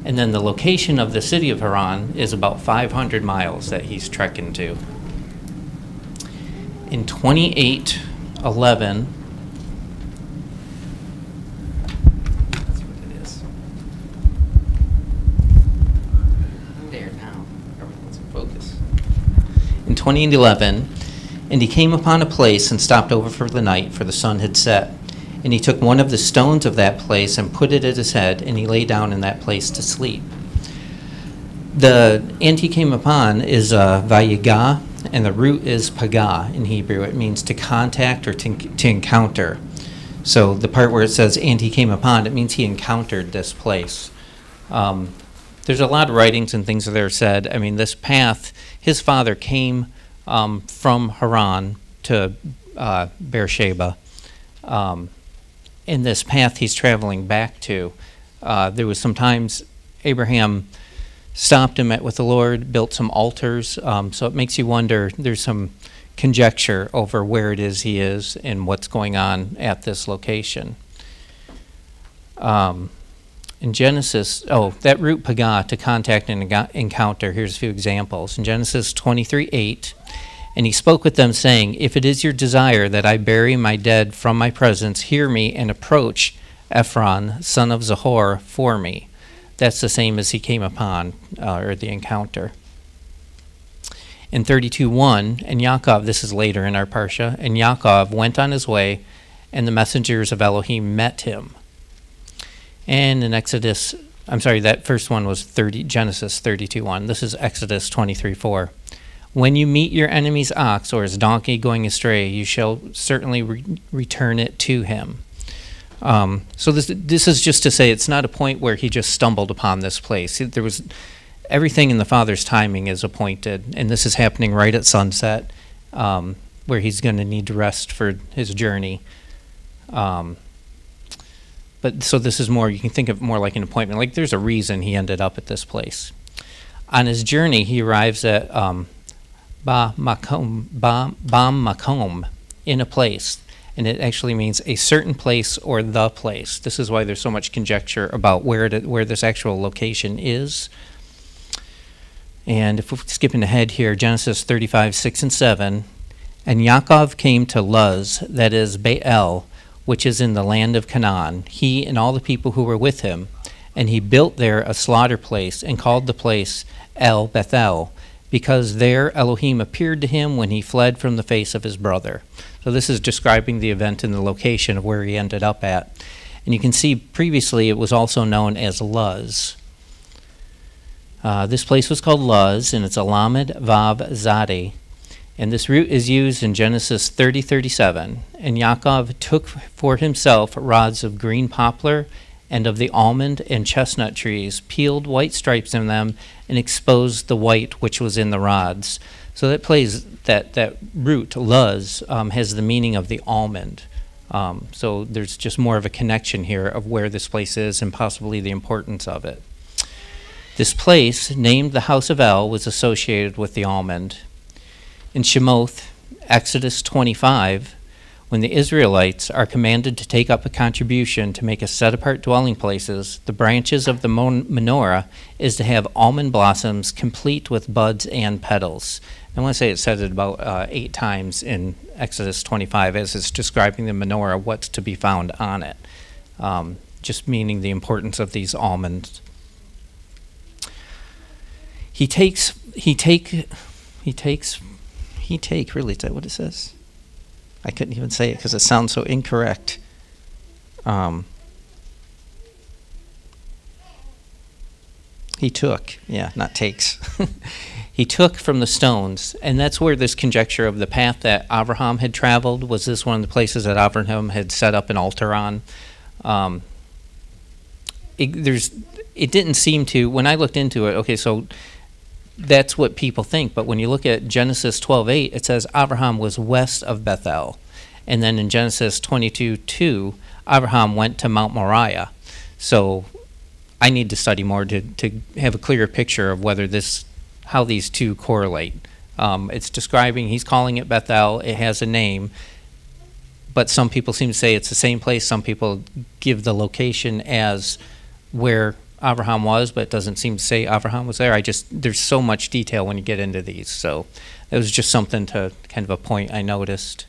And then the location of the city of Haran is about 500 miles that he's trekking to. In 28:11, that's what it is. There now, everyone's in focus. In 2011, and he came upon a place and stopped over for the night, for the sun had set. And he took one of the stones of that place and put it at his head, and he lay down in that place to sleep. The and he came upon is Vayigah, and the root is pagah in Hebrew. It means to contact or to encounter. So the part where it says, and he came upon, it means he encountered this place. There's a lot of writings and things that are said. I mean, this path, his father came from Haran to Beersheba. In this path he's traveling back to, there was sometimes Abraham stopped and met with the Lord, built some altars. So it makes you wonder, there's some conjecture over where it is he is and what's going on at this location. In Genesis, that root pagah, to contact and encounter, here's a few examples. In Genesis 23:8, and he spoke with them, saying, if it is your desire that I bury my dead from my presence, hear me and approach Ephron, son of Zahor, for me. That's the same as he came upon, or the encounter. In 32:1, and Yaakov, this is later in our Parsha, and Yaakov went on his way, and the messengers of Elohim met him. And in that first one was Genesis 32:1. This is Exodus 23:4. When you meet your enemy's ox or his donkey going astray, you shall certainly return it to him. So this is just to say it's not a point where he just stumbled upon this place. There was everything in the Father's timing is appointed, and this is happening right at sunset, where he's going to need to rest for his journey. But so this is more, you can think of it more like an appointment. Like there's a reason he ended up at this place. On his journey, he arrives at Ba Makom, in a place. And it actually means a certain place or the place. This is why there's so much conjecture about where this actual location is. And if we're skipping ahead here, Genesis 35:6-7, and Yaakov came to Luz, that is Baal, which is in the land of Canaan, he and all the people who were with him, and he built there a slaughter place and called the place El Bethel, because there Elohim appeared to him when he fled from the face of his brother. So this is describing the event and the location of where he ended up at. And you can see previously it was also known as Luz. This place was called Luz, and it's a Lamed Vav Zadeh. And this root is used in Genesis 30:37. And Yaakov took for himself rods of green poplar and of the almond and chestnut trees, peeled white stripes in them, and exposed the white which was in the rods. So that root, luz, has the meaning of the almond. So there's just more of a connection here of where this place is and possibly the importance of it. This place, named the House of El, was associated with the almond. In Shemoth, Exodus 25, when the Israelites are commanded to take up a contribution to make a set-apart dwelling places, the branches of the menorah is to have almond blossoms complete with buds and petals. I want to say it said it about 8 times in Exodus 25 as it's describing the menorah, what's to be found on it, just meaning the importance of these almonds. He take, really, is that what it says? I couldn't even say it because it sounds so incorrect. He took, not takes. He took from the stones, and that's where this conjecture of the path that Abraham had traveled, was this one of the places that Abraham had set up an altar on? It didn't seem to, when I looked into it, okay, so that's what people think, but when you look at Genesis 12:8, it says Abraham was west of Bethel. And then in Genesis 22:2, Abraham went to Mount Moriah. So I need to study more to have a clearer picture of how these two correlate. It's describing, he's calling it Bethel, it has a name, but some people seem to say it's the same place. Some people give the location as where Abraham was, but it doesn't seem to say Abraham was there. There's so much detail when you get into these, so it was just something to kind of a point I noticed.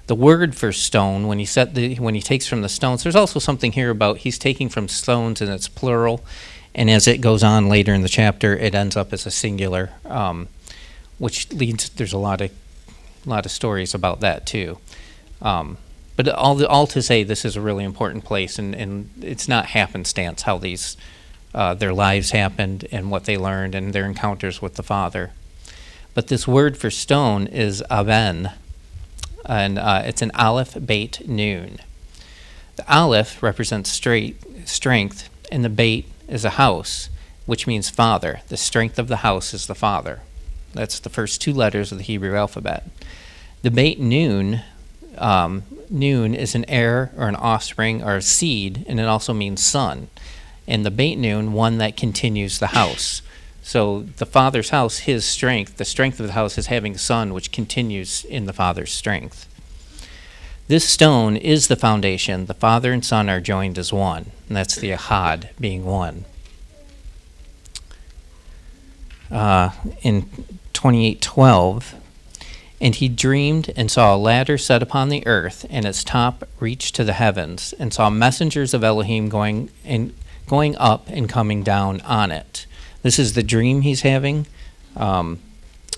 The word for stone, when he takes from the stones, there's also something here about he's taking from stones and it's plural, and as it goes on later in the chapter, it ends up as a singular, which leads, there's a lot of stories about that too. But all to say, this is a really important place, and it's not happenstance how these their lives happened and what they learned and their encounters with the Father. But this word for stone is aven, and it's an aleph, beit, nun. The aleph represents strength, and the beit is a house, which means father. The strength of the house is the father. That's the first 2 letters of the Hebrew alphabet. The beit nun, nun is an heir or an offspring or a seed, and it also means son. And the beit nun, one that continues the house. So the father's house, his strength, the strength of the house is having a son which continues in the father's strength. This stone is the foundation. The father and son are joined as one, and that's the ahad, being one. In 28:12, and he dreamed and saw a ladder set upon the earth, and its top reached to the heavens, and saw messengers of Elohim going up and coming down on it. This is the dream he's having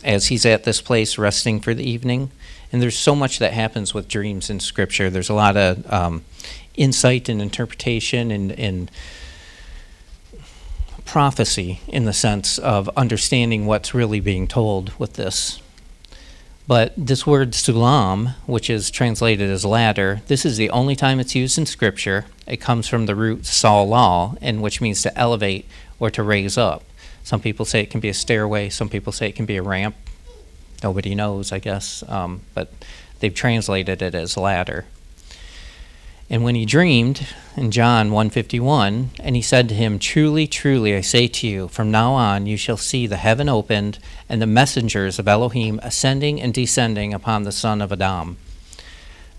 as he's at this place resting for the evening. And there's so much that happens with dreams in Scripture. There's a lot of insight and interpretation and prophecy in the sense of understanding what's really being told with this. But this word sulam, which is translated as ladder, this is the only time it's used in Scripture. It comes from the root salal, and which means to elevate or to raise up. Some people say it can be a stairway. Some people say it can be a ramp. Nobody knows, I guess, but they've translated it as ladder. And when he dreamed, in John 1:51, and he said to him, "Truly, truly, I say to you, from now on you shall see the heaven opened, and the messengers of Elohim ascending and descending upon the son of Adam."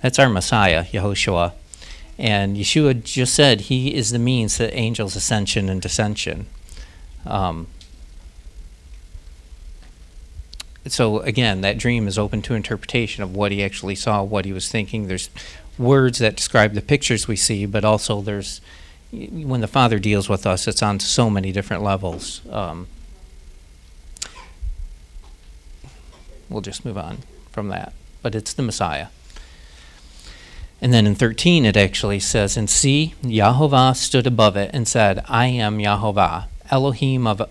That's our Messiah, Yehoshua. And Yeshua just said he is the means to angels' ascension and descension. So again, that dream is open to interpretation of what he actually saw, what he was thinking. There's words that describe the pictures we see, but also there's, when the Father deals with us, it's on so many different levels. We'll just move on from that. But it's the Messiah. And then in 13 it actually says, "And see, Yahovah stood above it and said, I am Yahovah, Elohim of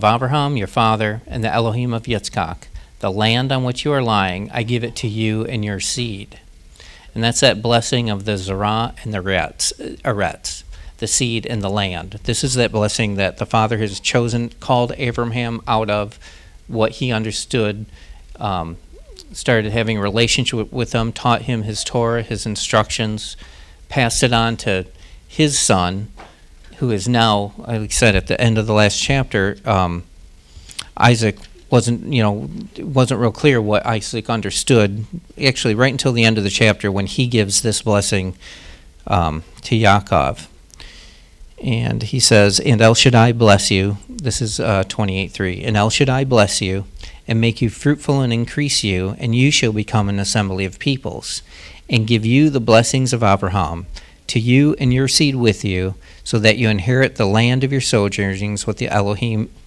Abraham, your father, and the Elohim of Yitzchak. The land on which you are lying, I give it to you and your seed." And that's that blessing of the Zerah and the Eretz, the seed and the land. This is that blessing that the Father has chosen, called Abraham out of what he understood, started having a relationship with him, taught him his Torah, his instructions, passed it on to his son, who is now, like I said, at the end of the last chapter, Isaac wasn't real clear what Isaac understood, actually right until the end of the chapter when he gives this blessing to Yaakov. And he says, "And El Shaddai bless you," this is 28:3, "And El Shaddai bless you, and make you fruitful and increase you, and you shall become an assembly of peoples, and give you the blessings of Abraham, to you and your seed with you, so that you inherit the land of your sojournings with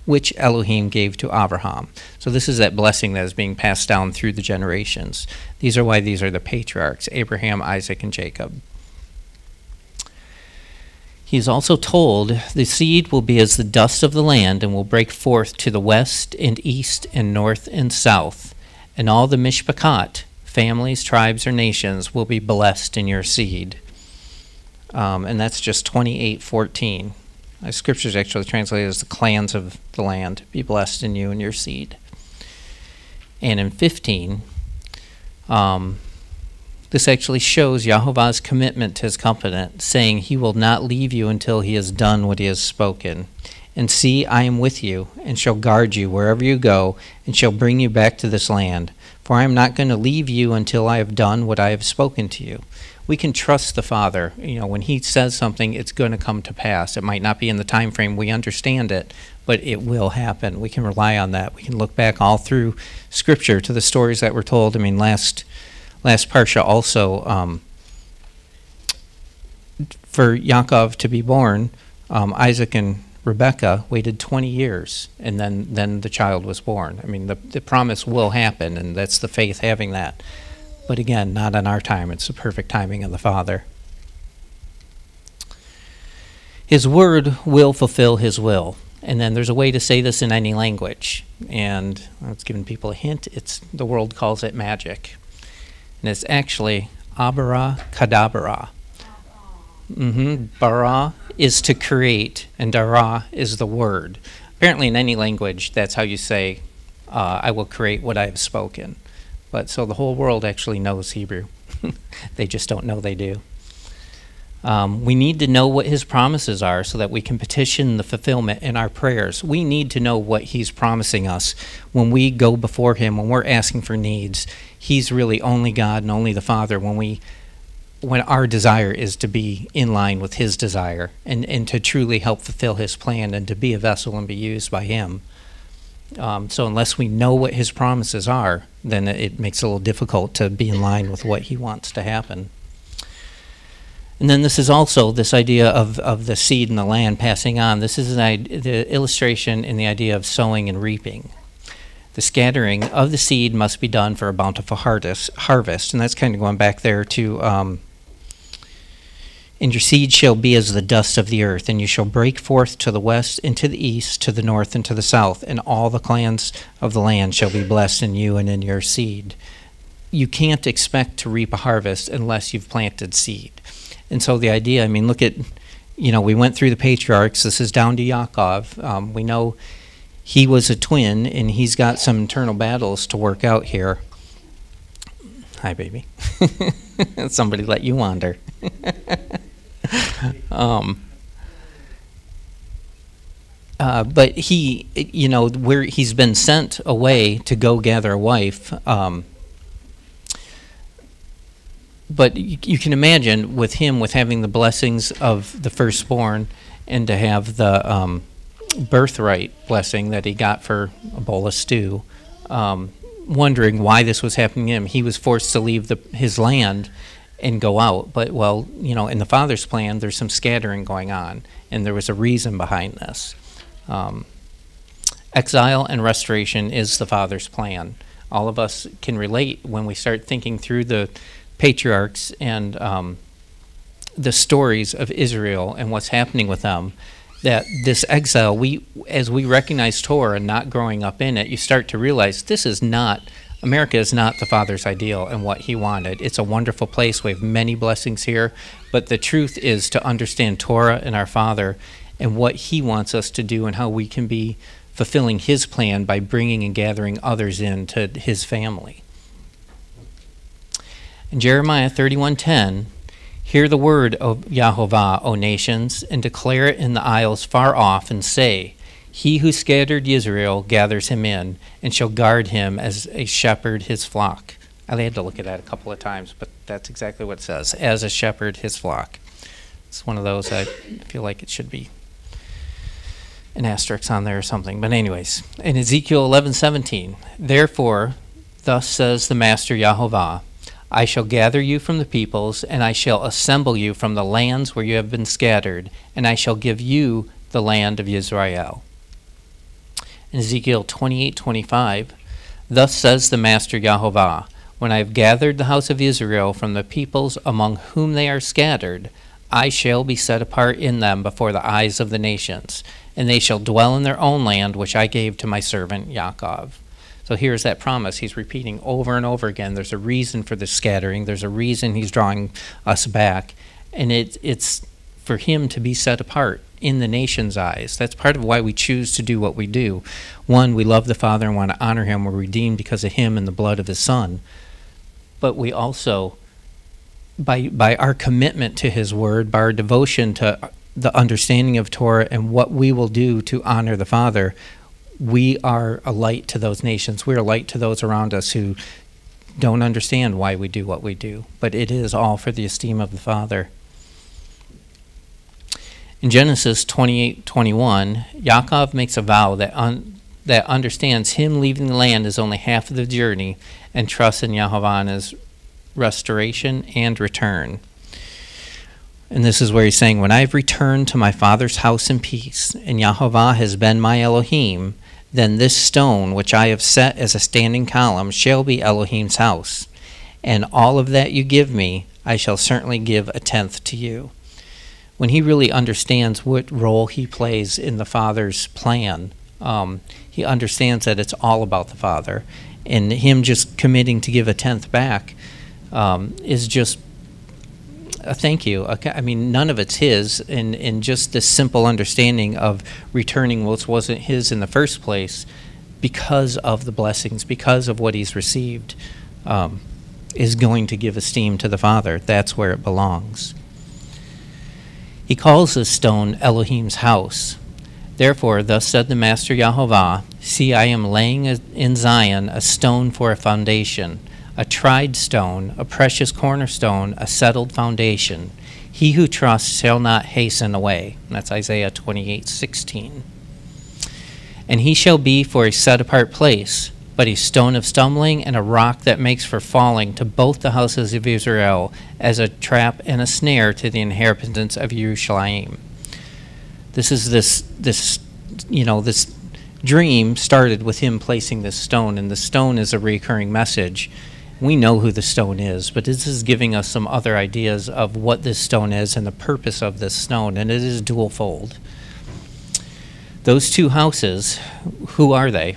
which Elohim gave to Abraham." So this is that blessing that is being passed down through the generations. These are why these are the patriarchs, Abraham, Isaac, and Jacob. He is also told, "The seed will be as the dust of the land, and will break forth to the west and east and north and south. And all the mishpachat, families, tribes, or nations, will be blessed in your seed." And that's just 28:14. Scripture is actually translated as the clans of the land, be blessed in you and your seed. And in 15, this actually shows Yahovah's commitment to his covenant, saying he will not leave you until he has done what he has spoken. "And see, I am with you, and shall guard you wherever you go, and shall bring you back to this land. For I am not going to leave you until I have done what I have spoken to you." We can trust the Father. When he says something, it's going to come to pass. It might not be in the time frame we understand it, but it will happen. We can rely on that. We can look back all through Scripture to the stories that were told. I mean, last Parsha also, for Yaakov to be born, Isaac and Rebekah waited 20 years, and then the child was born. I mean, the promise will happen, and that's the faith having that. But again, not on our time. It's the perfect timing of the Father. His word will fulfill his will. And then there's a way to say this in any language. And it's giving people a hint. The world calls it magic. And it's actually abara kadabra. Bara is to create, and dara is the word. Apparently in any language, that's how you say, "I will create what I have spoken." But so the whole world actually knows Hebrew. They just don't know they do. We need to know what his promises are so that we can petition the fulfillment in our prayers. We need to know what he's promising us when we go before him, when we're asking for needs. He's really only God and only the Father when our desire is to be in line with his desire and to truly help fulfill his plan and to be a vessel and be used by him. So unless we know what his promises are, then it makes it a little difficult to be in line with what he wants to happen. And then this is also this idea of the seed and the land passing on. This is the illustration in the idea of sowing and reaping. The scattering of the seed must be done for a bountiful harvest. And that's kind of going back there to, "And your seed shall be as the dust of the earth, and you shall break forth to the west and to the east, to the north and to the south, and all the clans of the land shall be blessed in you and in your seed." You can't expect to reap a harvest unless you've planted seed. And so the idea, I mean, look at, we went through the patriarchs. This is down to Yaakov. We know he was a twin, and he's got some internal battles to work out here. Hi, baby. Somebody let you wander. But he, where he's been sent away to go gather a wife. But you can imagine with having the blessings of the firstborn and to have the birthright blessing that he got for a bowl of stew, wondering why this was happening to him. He was forced to leave his land and go out. But, in the Father's plan, there's some scattering going on, and there was a reason behind this. Exile and restoration is the Father's plan. All of us can relate when we start thinking through the patriarchs and the stories of Israel and what's happening with them, that this exile, as we recognize Torah and not growing up in it, you start to realize this is not America is not the Father's ideal and what he wanted. It's a wonderful place. We have many blessings here. But the truth is to understand Torah and our Father and what he wants us to do and how we can be fulfilling his plan by bringing and gathering others into his family. In Jeremiah 31:10, hear the word of Yahovah, O nations, and declare it in the isles far off, and say, he who scattered Israel gathers him in, and shall guard him as a shepherd his flock. I had to look at that a couple of times, but that's exactly what it says, as a shepherd his flock. It's one of those I feel like it should be an asterisk on there or something. But anyways, in Ezekiel 11:17, therefore, thus says the Master Yahovah, I shall gather you from the peoples, and I shall assemble you from the lands where you have been scattered, and I shall give you the land of Israel. In Ezekiel 28:25, thus says the Master Yahovah, when I have gathered the house of Israel from the peoples among whom they are scattered, I shall be set apart in them before the eyes of the nations, and they shall dwell in their own land which I gave to my servant Yaakov. So here's that promise he's repeating over and over again. There's a reason for the scattering. There's a reason he's drawing us back. And it's for him to be set apart in the nation's eyes. That's part of why we choose to do what we do. One, we love the Father and want to honor him. We're redeemed because of him and the blood of his Son. But we also, by our commitment to his word, by our devotion to the understanding of Torah and what we will do to honor the Father, we are a light to those nations. We're a light to those around us who don't understand why we do what we do. But it is all for the esteem of the Father. In Genesis 28:21, Yaakov makes a vow that understands him leaving the land is only half of the journey and trusts in Yahovah and his restoration and return. And this is where he's saying, when I have returned to my father's house in peace, and Yahovah has been my Elohim, then this stone which I have set as a standing column shall be Elohim's house. And all of that you give me, I shall certainly give a tenth to you. When he really understands what role he plays in the Father's plan, he understands that it's all about the Father. And him just committing to give a tenth back is just a thank you. I mean, none of it's his, and just this simple understanding of returning what wasn't his in the first place because of the blessings, because of what he's received, is going to give esteem to the Father. That's where it belongs. He calls this stone Elohim's house. Therefore, thus said the Master Yahovah, see, I am laying in Zion a stone for a foundation, a tried stone, a precious cornerstone, a settled foundation. He who trusts shall not hasten away. And that's Isaiah 28:16. And he shall be for a set-apart place, but a stone of stumbling and a rock that makes for falling to both the houses of Israel, as a trap and a snare to the inhabitants of Jerusalem. This dream started with him placing this stone, and the stone is a recurring message. We know who the stone is, but this is giving us some other ideas of what this stone is and the purpose of this stone, and it is dual-fold. Those two houses, who are they?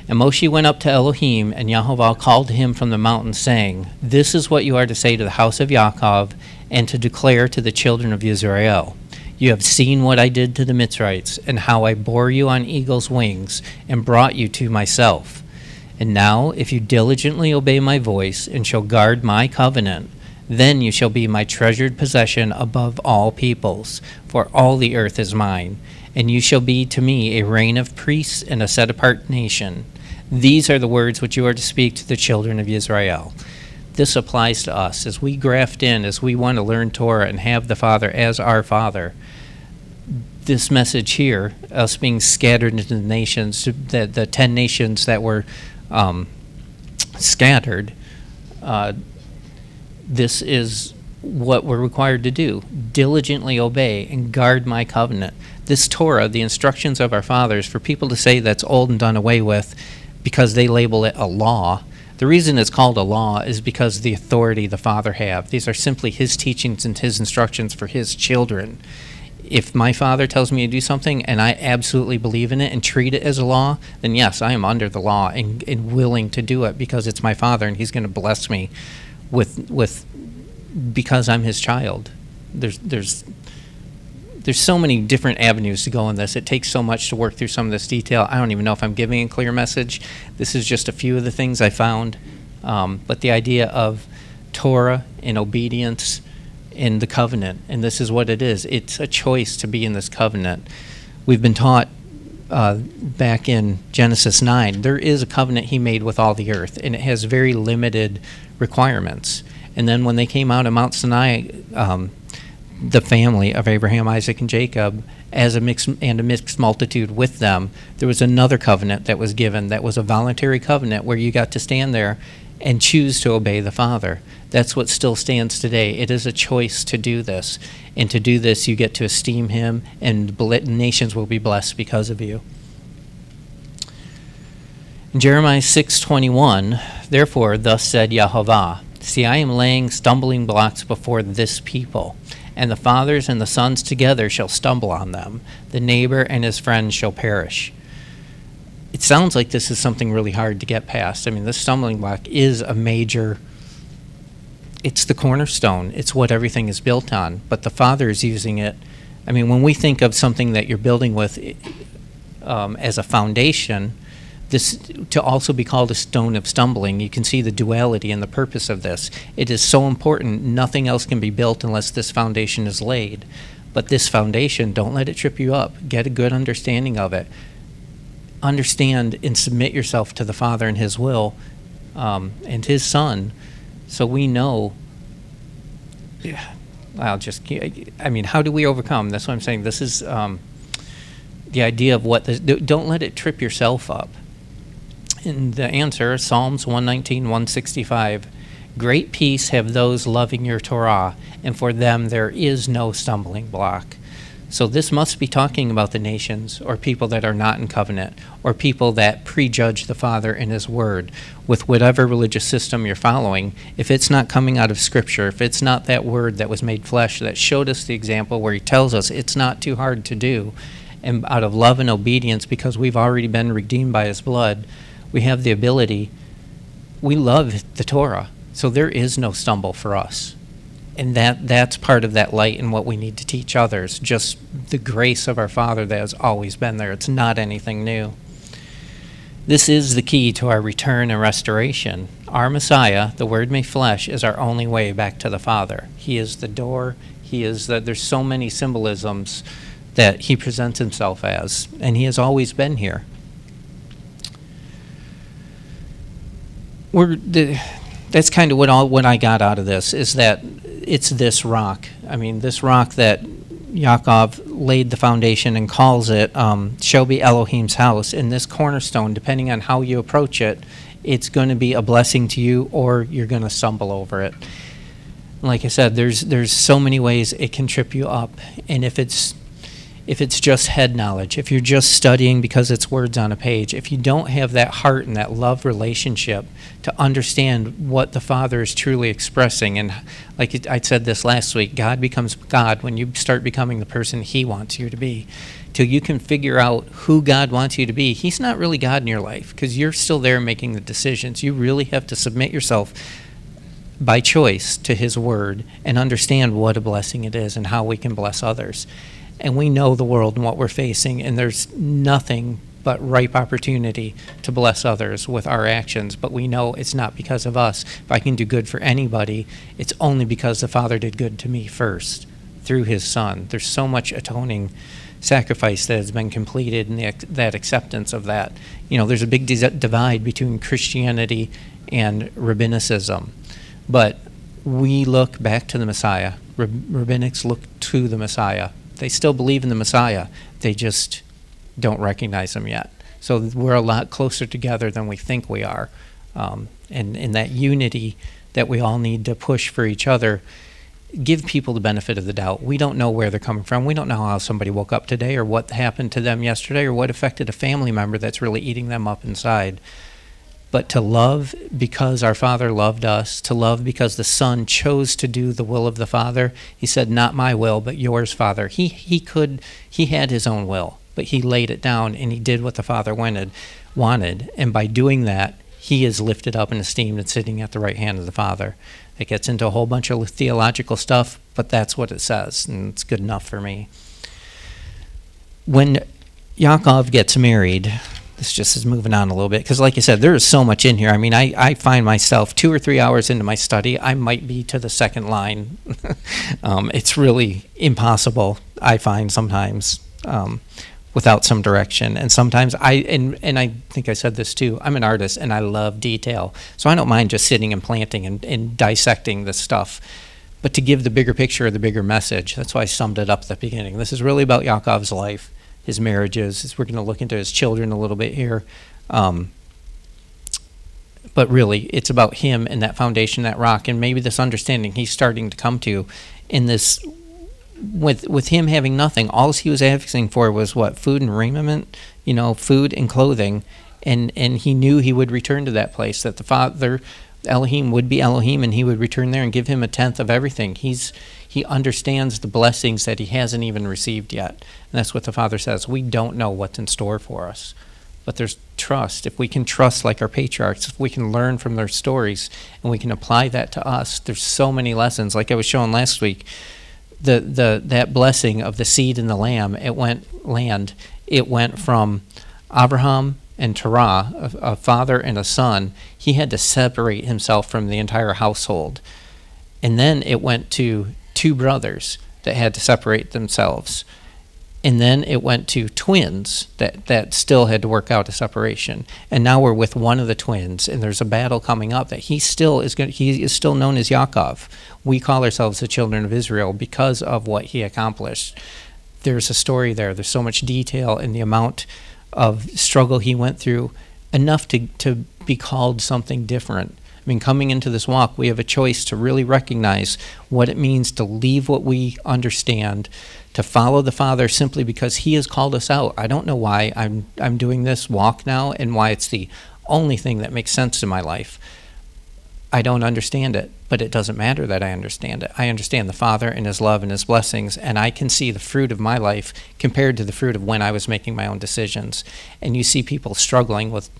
And Moshe went up to Elohim, and Yahovah called to him from the mountain, saying, this is what you are to say to the house of Yaakov, and to declare to the children of Israel. You have seen what I did to the Mitzrites, and how I bore you on eagle's wings, and brought you to myself. And now, if you diligently obey my voice, and shall guard my covenant, then you shall be my treasured possession above all peoples, for all the earth is mine. And you shall be to me a reign of priests and a set-apart nation. These are the words which you are to speak to the children of Israel. This applies to us as we graft in, as we want to learn Torah and have the Father as our Father. This message here, us being scattered into the nations, the 10 nations that were scattered, this is what we're required to do. Diligently obey and guard my covenant. This Torah, the instructions of our fathers, for people to say that's old and done away with because they label it a law. The reason it's called a law is because of the authority the Father have. These are simply his teachings and his instructions for his children. If my Father tells me to do something and I absolutely believe in it and treat it as a law, then yes, I am under the law and willing to do it because it's my Father and He's going to bless me with because I'm His child. There's so many different avenues to go in this. It takes so much to work through some of this detail. I don't even know if I'm giving a clear message. This is just a few of the things I found. But the idea of Torah and obedience in the covenant, and this is what it is. It's a choice to be in this covenant. We've been taught back in Genesis 9, there is a covenant He made with all the earth, and it has very limited requirements. And then when they came out of Mount Sinai, the family of Abraham, Isaac, and Jacob, as a mixed multitude with them, there was another covenant that was given that was a voluntary covenant where you got to stand there and choose to obey the Father. That's what still stands today. It is a choice to do this. And to do this, you get to esteem Him, and nations will be blessed because of you. In Jeremiah 6:21, therefore, thus said Yahovah, see, I am laying stumbling blocks before this people, and the fathers and the sons together shall stumble on them. The neighbor and his friends shall perish. It sounds like this is something really hard to get past. I mean, this stumbling block is a major, it's the cornerstone. It's what everything is built on. But the Father is using it. I mean, when we think of something that you're building with as a foundation, this to also be called a stone of stumbling, you can see the duality and the purpose of this. It is so important. Nothing else can be built unless this foundation is laid. But this foundation, don't let it trip you up. Get a good understanding of it. Understand and submit yourself to the Father and His will and His Son, so we know. I mean, how do we overcome? That's what I'm saying. This is the idea of what. Don't let it trip yourself up. And the answer, Psalms 119, 165. Great peace have those loving your Torah, and for them there is no stumbling block. So this must be talking about the nations, or people that are not in covenant, or people that prejudge the Father and His Word with whatever religious system you're following. If it's not coming out of Scripture, if it's not that Word that was made flesh that showed us the example where He tells us it's not too hard to do, and out of love and obedience, because we've already been redeemed by His blood, we have the ability, we love the Torah, so there is no stumble for us. And that's part of that light and what we need to teach others, just the grace of our Father that has always been there. It's not anything new. This is the key to our return and restoration. Our Messiah, the Word made flesh, is our only way back to the Father. He is the door. He is there's so many symbolisms that He presents Himself as, and He has always been here. That's kind of what I got out of this, is that it's this rock. I mean, this rock that Yaakov laid the foundation and calls it shall be Elohim's house. And this cornerstone, depending on how you approach it, it's going to be a blessing to you, or you're going to stumble over it. Like I said, there's so many ways it can trip you up. And if it's just head knowledge, if you're just studying because it's words on a page, if you don't have that heart and that love relationship to understand what the Father is truly expressing, and like I said this last week, God becomes God when you start becoming the person He wants you to be. Till you can figure out who God wants you to be, He's not really God in your life, because you're still there making the decisions. You really have to submit yourself by choice to His Word and understand what a blessing it is and how we can bless others. And we know the world and what we're facing, and there's nothing but ripe opportunity to bless others with our actions. But we know it's not because of us. If I can do good for anybody, it's only because the Father did good to me first through His Son. There's so much atoning sacrifice that has been completed, and that acceptance of that. You know, there's a big divide between Christianity and rabbinicism. But we look back to the Messiah. Rabbinics look to the Messiah. They still believe in the Messiah. They just don't recognize Him yet. So we're a lot closer together than we think we are. And in that unity that we all need to push for each other, give people the benefit of the doubt. We don't know where they're coming from. We don't know how somebody woke up today, or what happened to them yesterday, or what affected a family member that's really eating them up inside. but to love because our Father loved us, to love because the Son chose to do the will of the Father. He said, not my will, but yours, Father. He had his own will, but he laid it down and he did what the Father wanted. And by doing that, he is lifted up and esteemed and sitting at the right hand of the Father. It gets into a whole bunch of theological stuff, but that's what it says, and it's good enough for me. When Yaakov gets married, this just is moving on a little bit, because like you said, there is so much in here. I mean, I find myself 2 or 3 hours into my study, I might be to the second line. It's really impossible, I find sometimes, without some direction. And sometimes and I think I said this too, I'm an artist and I love detail. So I don't mind just sitting and planting and dissecting this stuff. But to give the bigger picture, the bigger message, that's why I summed it up at the beginning. This is really about Yaakov's life, his marriages. We're going to look into his children a little bit here. But really, it's about him and that foundation, that rock, and maybe this understanding he's starting to come to in this, with him having nothing. All he was asking for was what? Food and raiment, food and clothing. And he knew he would return to that place, that the Father, Elohim, would be Elohim, and he would return there and give him a tenth of everything. He understands the blessings that he hasn't even received yet. And that's what the Father says. We don't know what's in store for us. But there's trust. If we can trust like our patriarchs, if we can learn from their stories and we can apply that to us, there's so many lessons. Like I was showing last week, that blessing of the seed and the lamb, it went from Abraham and Terah, a father and a son. He had to separate himself from the entire household. And then it went to 2 brothers that had to separate themselves. And then it went to twins that still had to work out a separation. And now we're with one of the twins, and there's a battle coming up that he is still known as Yaakov. We call ourselves the children of Israel because of what he accomplished. There's a story there. There's so much detail in the amount of struggle he went through, enough to be called something different. I mean, coming into this walk, we have a choice to really recognize what it means to leave what we understand, to follow the Father simply because he has called us out. I don't know why I'm doing this walk now and why it's the only thing that makes sense in my life. I don't understand it, but it doesn't matter that I understand it. I understand the Father and his love and his blessings, and I can see the fruit of my life compared to the fruit of when I was making my own decisions. And you see people struggling with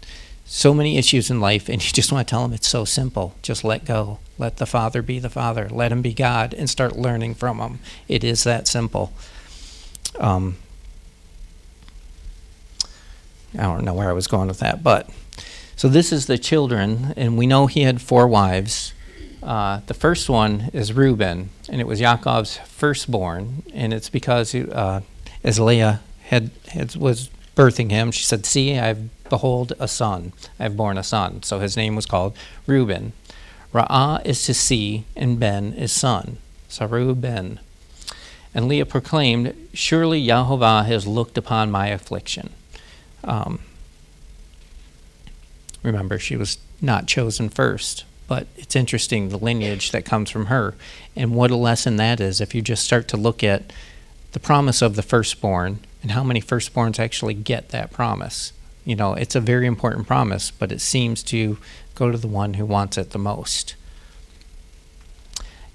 so many issues in life, and you just want to tell them it's so simple. Just let go. Let the Father be the Father. Let him be God, and start learning from him. It is that simple. I don't know where I was going with that, but so this is the children, and we know he had 4 wives. The first one is Reuben, and it was Yaakov's firstborn, and it's because as Leah was birthing him, she said, "See, behold a son. I have born a son." So his name was called Reuben. Ra'ah is to see, and Ben is son. So Reuben. And Leah proclaimed, "Surely Yahovah has looked upon my affliction." Remember, she was not chosen first, but it's interesting the lineage that comes from her, and what a lesson that is if you just start to look at the promise of the firstborn and how many firstborns actually get that promise. It's a very important promise, but it seems to go to the one who wants it the most.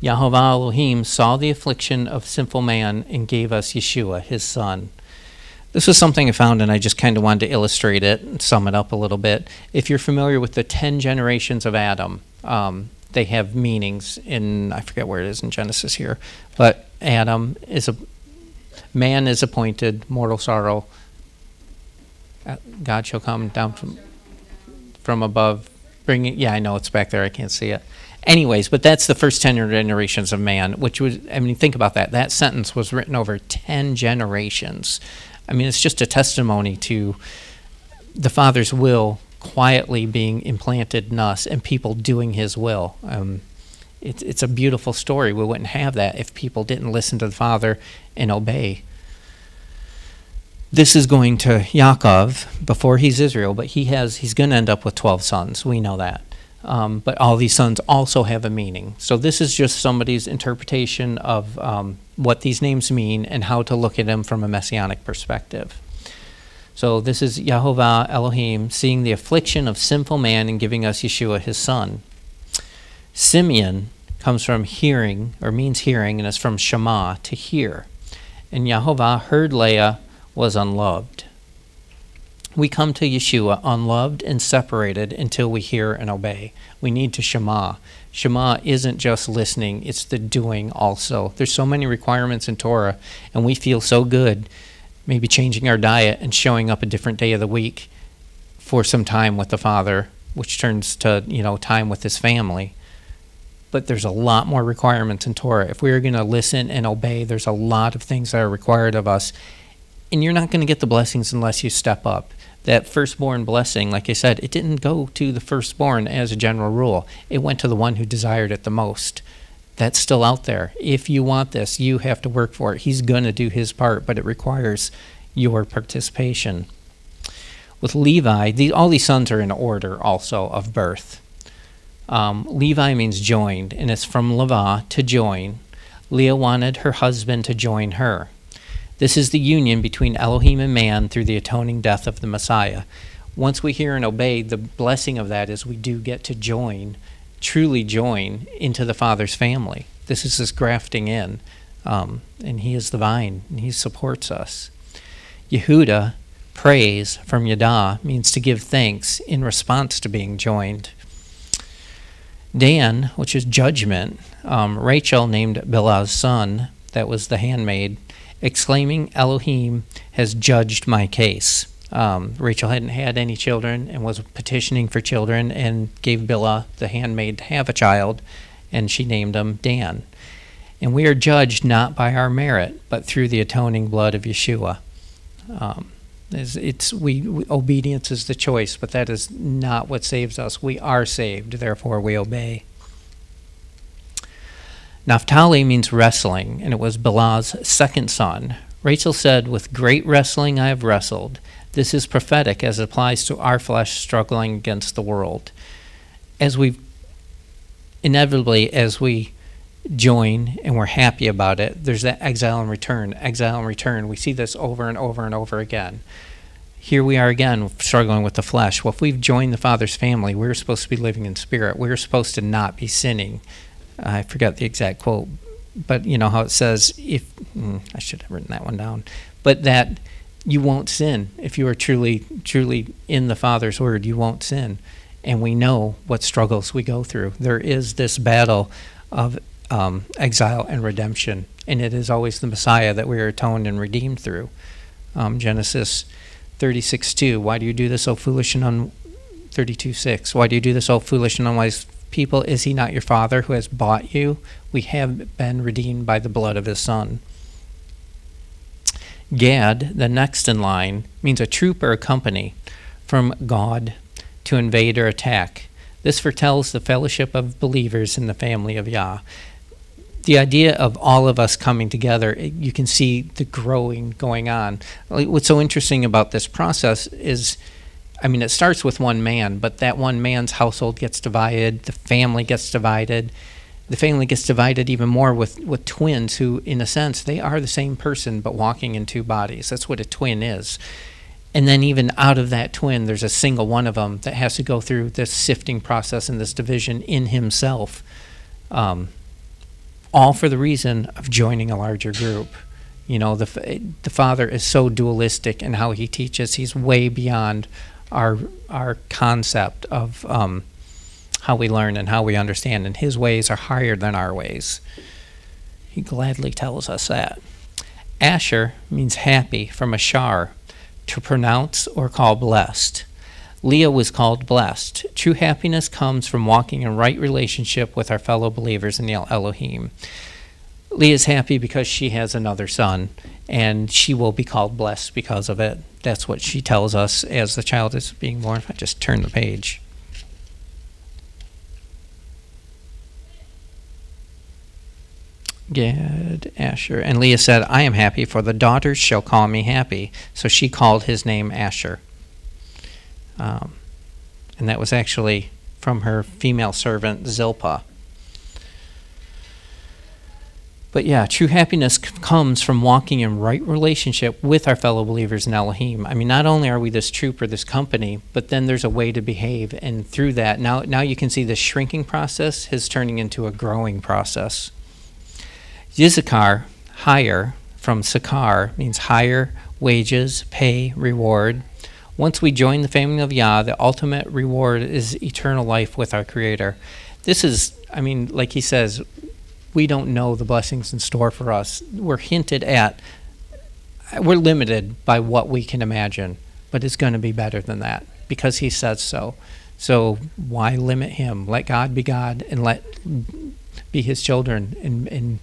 Yahovah Elohim saw the affliction of sinful man and gave us Yeshua, his son. This was something I found, and I just kind of wanted to illustrate it and sum it up a little bit. If you're familiar with the 10 generations of Adam, they have meanings in, I forget where it is in Genesis here, but man is appointed, mortal sorrow. God shall come down from above, bringing, I know it's back there, I can't see it. Anyways, but that's the first 10 generations of man, which was, think about that. That sentence was written over 10 generations. It's just a testimony to the Father's will quietly being implanted in us and people doing his will. It's a beautiful story. We wouldn't have that if people didn't listen to the Father and obey. This is going to Yaakov before he's Israel, but he's going to end up with 12 sons. We know that. But all these sons also have a meaning. So this is just somebody's interpretation of what these names mean and how to look at them from a messianic perspective. So this is Yahovah Elohim seeing the affliction of sinful man and giving us Yeshua, his son. Simeon comes from hearing, or means hearing, and is from Shema, to hear. And Yahovah heard Leah was unloved. We come to Yeshua unloved and separated until we hear and obey. We need to Shema. Shema isn't just listening, it's the doing also. There's so many requirements in Torah, and we feel so good maybe changing our diet and showing up a different day of the week for some time with the Father, which turns to, time with his family. But there's a lot more requirements in Torah. If we're going to listen and obey, there's a lot of things that are required of us. And you're not going to get the blessings unless you step up. That firstborn blessing, like I said, it didn't go to the firstborn as a general rule. It went to the one who desired it the most. That's still out there. If you want this, you have to work for it. He's going to do his part, but it requires your participation. With Levi, all these sons are in order also of birth. Levi means joined, and it's from Leva, to join. Leah wanted her husband to join her. This is the union between Elohim and man through the atoning death of the Messiah. Once we hear and obey, the blessing of that is we do get to join, truly join into the Father's family. This is his grafting in, and he is the vine, and he supports us. Yehuda, praise, from Yada, means to give thanks in response to being joined. Dan, which is judgment, Rachel named Bilhah's son, that was the handmaid, exclaiming, Elohim has judged my case. Rachel hadn't had any children and was petitioning for children and gave Bilhah, the handmaid, to have a child, and she named him Dan. And we are judged not by our merit, but through the atoning blood of Yeshua. Obedience is the choice, but that is not what saves us. We are saved, therefore we obey. Naphtali means wrestling, and it was Bilhah's second son. Rachel said, with great wrestling I have wrestled. This is prophetic as it applies to our flesh struggling against the world. As we join and we're happy about it, there's that exile and return, exile and return. We see this over and over and over again. Here we are again struggling with the flesh. Well, if we've joined the Father's family, we're supposed to be living in spirit. We're supposed to not be sinning. I forgot the exact quote, but you know how it says, I should have written that one down, but that you won't sin. If you are truly in the Father's word, you won't sin. And we know what struggles we go through. There is this battle of exile and redemption, and it is always the Messiah that we are atoned and redeemed through. Genesis 36:2, why do you do this, O foolish and 32:6, why do you do this, O foolish and unwise people? Is he not your Father who has bought you? We have been redeemed by the blood of his Son. Gad, the next in line, means a troop or a company from God to invade or attack. This foretells the fellowship of believers in the family of Yah. The idea of all of us coming together, you can see the growing going on. What's so interesting about this process is, it starts with one man, but that one man's household gets divided, the family gets divided. The family gets divided even more with twins who, in a sense, they are the same person but walking in two bodies. That's what a twin is. And then even out of that twin, there's a single one of them that has to go through this sifting process and this division in himself, all for the reason of joining a larger group. The Father is so dualistic in how he teaches. He's way beyond our concept of how we learn and how we understand, and his ways are higher than our ways. He gladly tells us that. Asher means happy, from Ashar, to pronounce or call blessed. Leah was called blessed. True happiness comes from walking in right relationship with our fellow believers in the Elohim. Leah is happy because she has another son, and she will be called blessed because of it. That's what she tells us as the child is being born. If I just turn the page. Gad, Asher. And Leah said, I am happy, for the daughters shall call me happy. So she called his name Asher. And that was actually from her female servant, Zilpah. But yeah, true happiness comes from walking in right relationship with our fellow believers in Elohim. I mean, not only are we this troop or this company, but then there's a way to behave. And through that, now you can see the shrinking process is turning into a growing process. Yizakar, higher, from Sakar, means higher, wages, pay, reward. Once we join the family of Yah, the ultimate reward is eternal life with our Creator. This is, I mean, like he says, we don't know the blessings in store for us. We're hinted at, we're limited by what we can imagine, but it's going to be better than that because he says so. So why limit him? Let God be God and let be his children and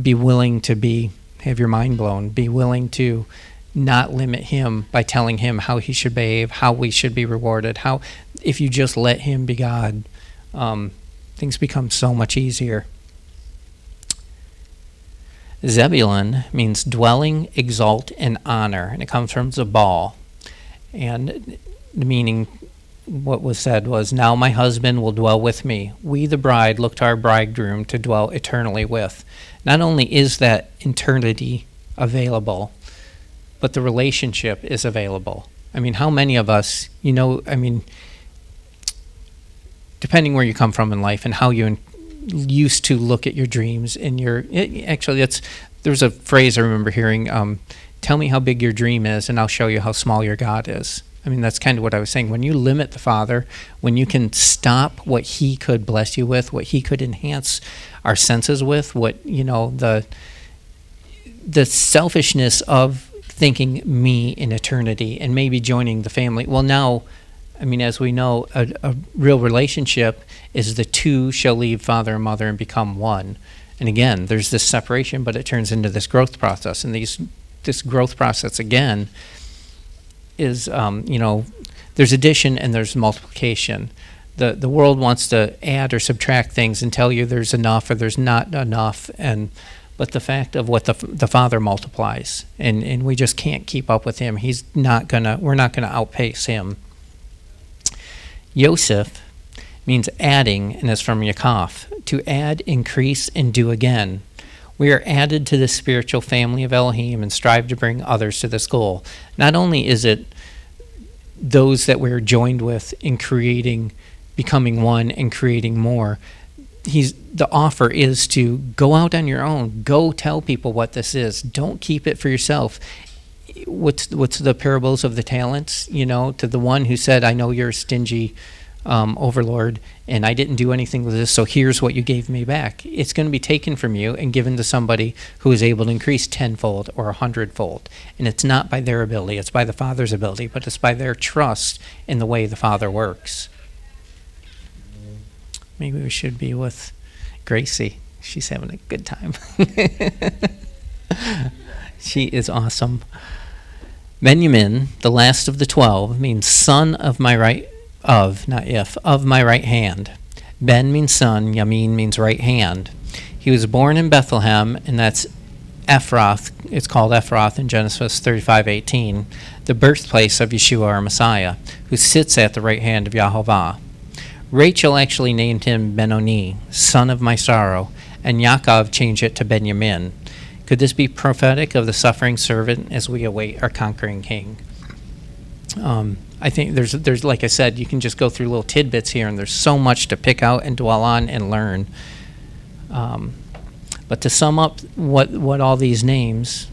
be willing to have your mind blown, be willing to not limit him by telling him how he should behave, how we should be rewarded, how if you just let him be God, things become so much easier. Zebulun means dwelling, exalt, and honor, and it comes from Zabal. And the meaning, what was said was, now my husband will dwell with me. We, the bride, look to our bridegroom to dwell eternally with. Not only is that eternity available, but the relationship is available. I mean, how many of us, depending where you come from in life and how you used to look at your dreams and there's a phrase I remember hearing, tell me how big your dream is and I'll show you how small your God is. I mean, that's kind of what I was saying. When you limit the Father, when you can stop what he could bless you with, what he could enhance our senses with, what, the selfishness of thinking me in eternity and maybe joining the family. Well, now, I mean, as we know, a real relationship is the two shall leave father and mother and become one. And again, there's this separation, but it turns into this growth process. And this growth process, again, is, there's addition and there's multiplication. The world wants to add or subtract things and tell you there's enough or there's not enough. But the fact of what the Father multiplies, and we just can't keep up with him. We're not gonna outpace him. Yosef means adding, and is from Yaakov, to add, increase, and do again. We are added to the spiritual family of Elohim and strive to bring others to this goal. Not only is it those that we're joined with in becoming one and creating more, the offer is to go out on your own. Go tell people what this is. Don't keep it for yourself. What's the parables of the talents? To the one who said, I know you're a stingy overlord, and I didn't do anything with this, so here's what you gave me back. It's going to be taken from you and given to somebody who is able to increase tenfold or 100-fold. And it's not by their ability, it's by the Father's ability, but it's by their trust in the way the Father works. Maybe we should be with Gracie. She's having a good time. She is awesome. Benjamin, the last of the 12, means son of my right, of my right hand. Ben means son, Yamin means right hand. He was born in Bethlehem, and that's Ephrath. It's called Ephrath in Genesis 35:18, the birthplace of Yeshua, our Messiah, who sits at the right hand of Yahovah. Rachel actually named him Benoni, son of my sorrow, and Yaakov changed it to Benjamin. Could this be prophetic of the suffering servant as we await our conquering king? I think there's like I said, you can just go through little tidbits here, and there's so much to pick out and dwell on and learn. But to sum up what all these names,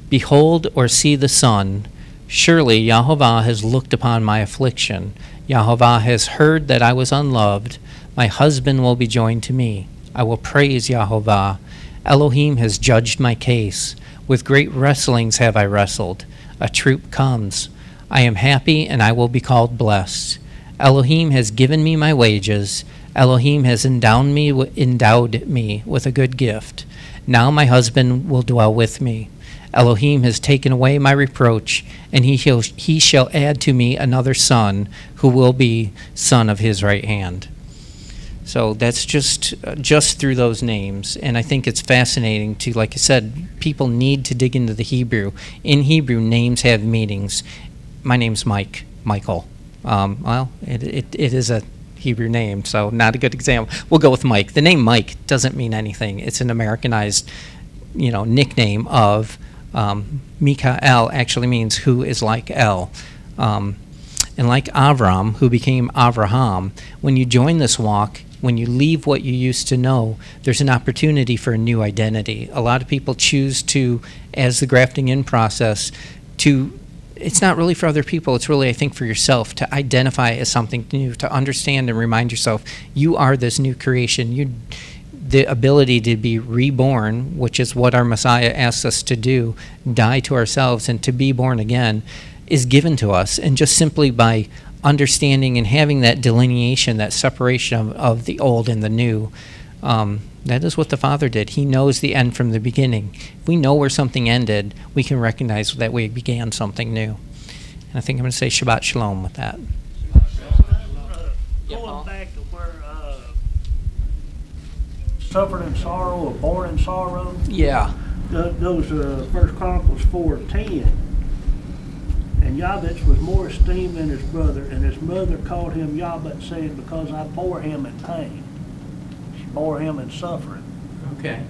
behold or see the sun, surely Yahovah has looked upon my affliction. Yahovah has heard that I was unloved. My husband will be joined to me. I will praise Yahovah. Elohim has judged my case. With great wrestlings have I wrestled. A troop comes. I am happy, and I will be called blessed. Elohim has given me my wages. Elohim has endowed me with a good gift. Now my husband will dwell with me. Elohim has taken away my reproach, and he shall add to me another son, who will be son of his right hand. So that's just through those names, and I think it's fascinating to, like I said, people need to dig into the Hebrew. In Hebrew, names have meanings. My name's Michael. Well, it is a Hebrew name, so not a good example. We'll go with Mike. The name Mike doesn't mean anything. It's an Americanized, nickname of Mikael. Actually means who is like El. And like Avram, who became Avraham, when you join this walk, when you leave what you used to know, there's an opportunity for a new identity. A lot of people choose to, as the grafting in process, it's not really for other people, it's really, I think, for yourself, to identify as something new, to understand and remind yourself, you are this new creation. The ability to be reborn, which is what our Messiah asks us to do, die to ourselves and to be born again, is given to us. And just simply by understanding and having that delineation, that separation of the old and the new, that is what the Father did. He knows the end from the beginning. If we know where something ended, we can recognize that we began something new. And I think I'm going to say Shabbat Shalom with that. Going back to where suffered in sorrow or born in sorrow. Yeah. Those 1 Chronicles 4:10. And Yabetz was more esteemed than his brother, and his mother called him Yabetz, saying, because I bore him in pain. She bore him in suffering. Okay.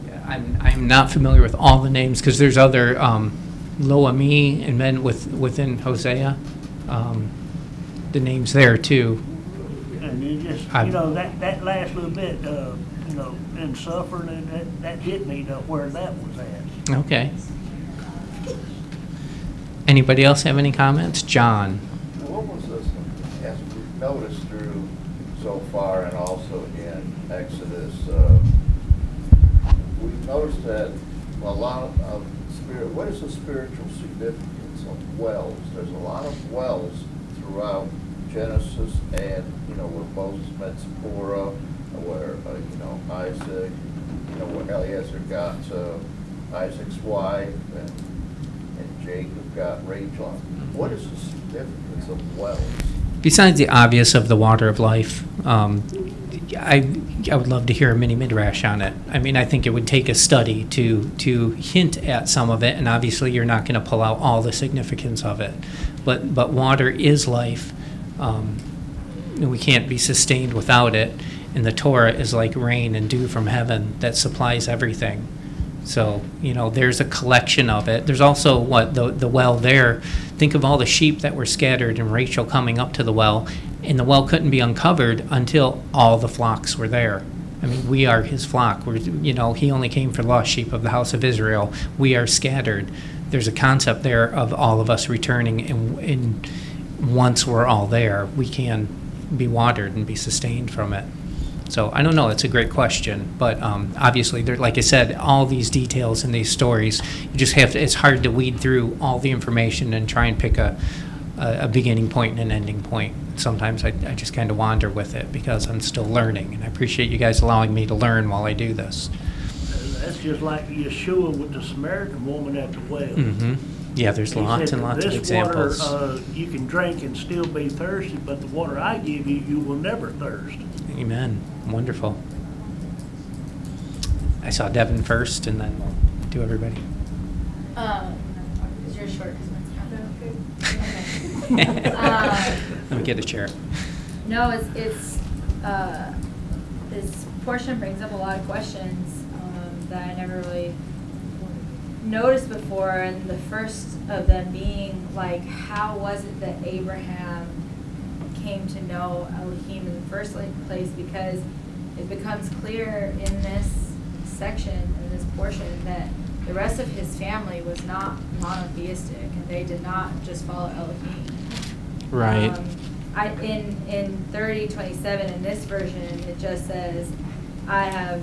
Yeah, I'm not familiar with all the names, because there's other Lo-Ami and men within Hosea. The names there too. And you just, that last little bit, in suffering, that hit me where that was at. Okay. Anybody else have any comments? John? What was this, as we've noticed through so far and also in Exodus, we've noticed that a lot of what is the spiritual significance of wells? There's a lot of wells throughout Genesis, and where Moses met Zipporah, where Isaac, where Eliezer got Isaac's wife, and Jacob got Rachel. What is the significance of wells? Besides the obvious of the water of life, I would love to hear a mini midrash on it. I mean, I think it would take a study to hint at some of it, and obviously you're not going to pull out all the significance of it. But water is life. We can't be sustained without it, and the Torah is like rain and dew from heaven that supplies everything. So, there's a collection of it. There's also the well there. Think of all the sheep that were scattered and Rachel coming up to the well, and the well couldn't be uncovered until all the flocks were there. I mean, we are his flock. He only came for the lost sheep of the house of Israel. We are scattered. There's a concept there of all of us returning, and once we're all there, we can be watered and be sustained from it. So I don't know, it's a great question, but obviously, like I said, all these details in these stories, you just have to, it's hard to weed through all the information and try and pick a beginning point and an ending point. Sometimes I just kind of wander with it because I'm still learning, and I appreciate you guys allowing me to learn while I do this. That's just like Yeshua with the Samaritan woman at the well. Mm-hmm. Yeah, there's lots and lots of examples. This water you can drink and still be thirsty, but the water I give you, you will never thirst. Amen. Wonderful. I saw Devin first, and then we'll do everybody. Is yours short because mine's kind of okay? Let me get a chair. No, it's this portion brings up a lot of questions that I never really noticed before, and the first of them being, like, how was it that Abraham came to know Elohim in the first place? Because it becomes clear in this section, in this portion, that the rest of his family was not monotheistic, and they did not just follow Elohim. Right. In 30:27 in this version, it just says, I have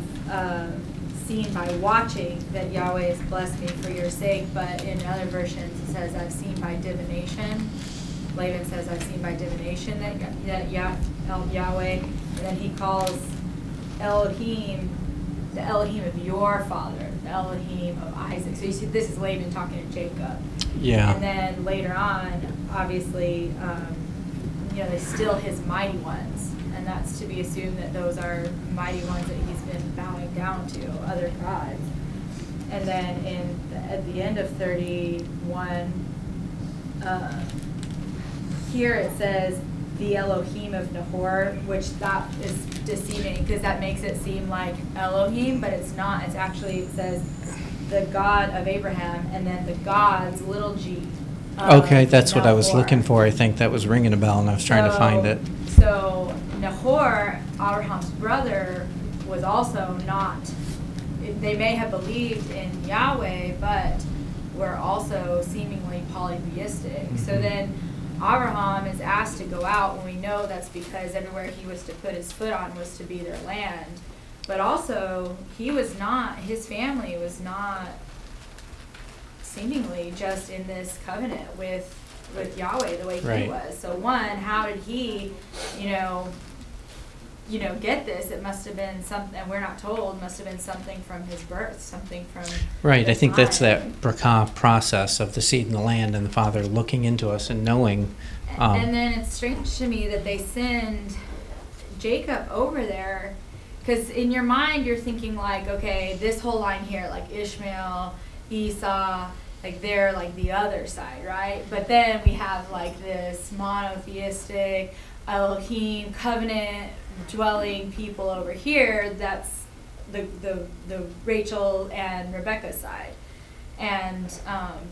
seen by watching that Yahweh has blessed me for your sake, but in other versions it says, I've seen by divination. Laban says, I've seen by divination that Yahweh, and then he calls Elohim the Elohim of your father, the Elohim of Isaac. So you see, this is Laban talking to Jacob. Yeah. And then later on, obviously, they're still his mighty ones, and that's to be assumed that those are mighty ones that he's been bowing down to, other gods. And then at the end of 31, here it says, the Elohim of Nahor, which that is deceiving because that makes it seem like Elohim, but it's not. It's actually, it says the God of Abraham, and then the gods, little g. Okay, that's what I was Nahor. looking for. I think that was ringing a bell, and I was trying to find it. So Nahor, Abraham's brother, was also not. They may have believed in Yahweh, but were also seemingly polytheistic. So then Abraham is asked to go out, and we know that's because everywhere he was to put his foot on was to be their land. But also, his family was not seemingly just in this covenant with Yahweh the way he was. So one, how did he, get this? It must have been something, and we're not told, must have been something from his birth, something from Right, I think that's line. that Brakah process of the seed in the land and the Father looking into us and knowing. And then it's strange to me that they send Jacob over there, because in your mind you're thinking like, okay, this whole line here, like Ishmael, Esau, like they're like the other side, right? But then we have like this monotheistic Elohim covenant dwelling people over here. That's the Rachel and Rebecca side. And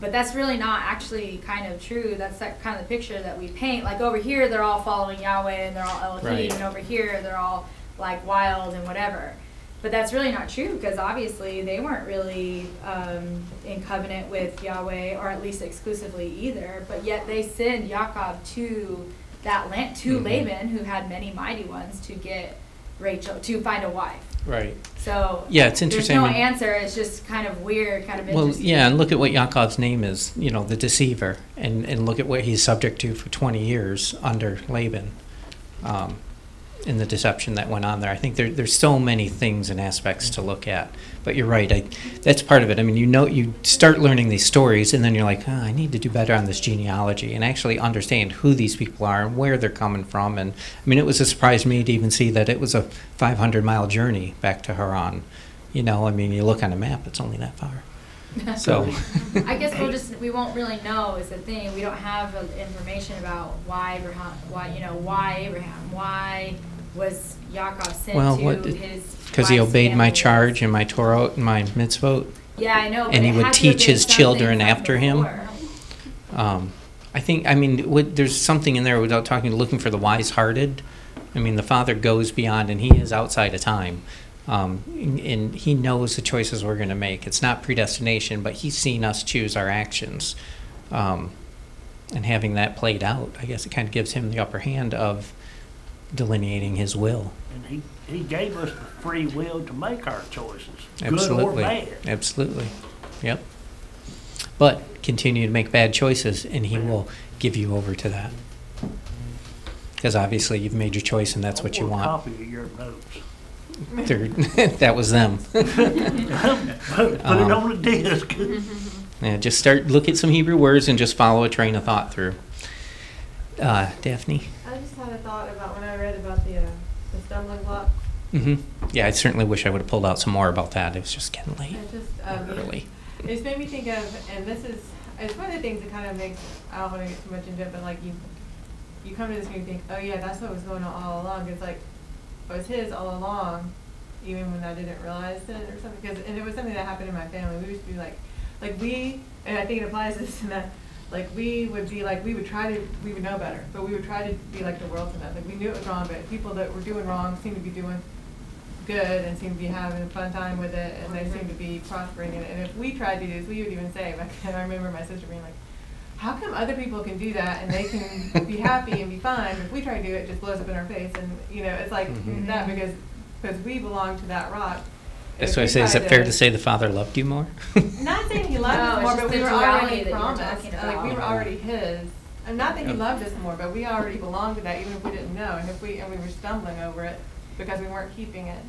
but that's really not actually kind of true. That's that kind of picture that we paint. Like over here they're all following Yahweh and they're all Elohim, Right. and over here they're all like wild and whatever. But that's really not true, because obviously they weren't really in covenant with Yahweh, or at least exclusively either. But yet they send Yaakov to that land, to Laban, who had many mighty ones, to get Rachel, to find a wife. Right. So Yeah, it's interesting. there's no answer. It's just kind of weird, kind of Well, interesting. yeah, and look at what Yaakov's name is, the deceiver, and look at what he's subject to for 20 years under Laban, in the deception that went on there. I think there's so many things and aspects to look at, but you're right. That's part of it. I mean, you start learning these stories, and then you're like, I need to do better on this genealogy and actually understand who these people are and where they're coming from. And I mean, it was a surprise to me to even see that it was a 500-mile journey back to Haran. I mean, you look on a map, it's only that far. So I guess we won't really know is the thing. We don't have information about why Abraham, why was Yaakov sent to his because he wife's obeyed my family. charge and my Torah and my mitzvot. Yeah, I know. But And he it would had to have teach been his something children from after him. before. I mean, there's something in there without looking for the wise-hearted. I mean, the Father goes beyond, and he is outside of time. And he knows the choices we're going to make. It's not predestination, but he's seen us choose our actions. And having that played out, I guess it kind of gives him the upper hand of delineating his will. And he gave us the free will to make our choices, Absolutely. good or bad. Absolutely. Yep. But continue to make bad choices, and he will give you over to that. Because obviously you've made your choice, and that's what you want. Copy of your notes. That was them. Put it on a disc. Yeah, just look at some Hebrew words and just follow a train of thought through. Daphne? I just had a thought about when I read about the stumbling block. Yeah, I certainly wish I would have pulled out some more about that. It was just getting late. Early. It just made me think of, and it's one of the things that kind of makes, I don't want to get too much into it, but like you come to this and you think, oh yeah, that's what was going on all along. It's like, it was his all along, even when I didn't realize it or something. And it was something that happened in my family. We used to be like and I think it applies to this in that, like we would know better, but we would try to be like the world to them. Like we knew it was wrong, but people that were doing wrong seemed to be doing good and seemed to be having a fun time with it, and they seemed to be prospering in it. And if we tried to do this, we would even say, like, I remember my sister being like, how come other people can do that and they can be happy and be fine, but if we try to do it, it just blows up in our face. And it's like that because we belong to that rock. That's why I say, is it fair to say the Father loved you more? Not saying he loved us No, more, it's but just we the were duality already that you were promised. talking Like we about. were already his. And not that he Yep. loved us more, but we already belonged to that, even if we didn't know, and we were stumbling over it because we weren't keeping it.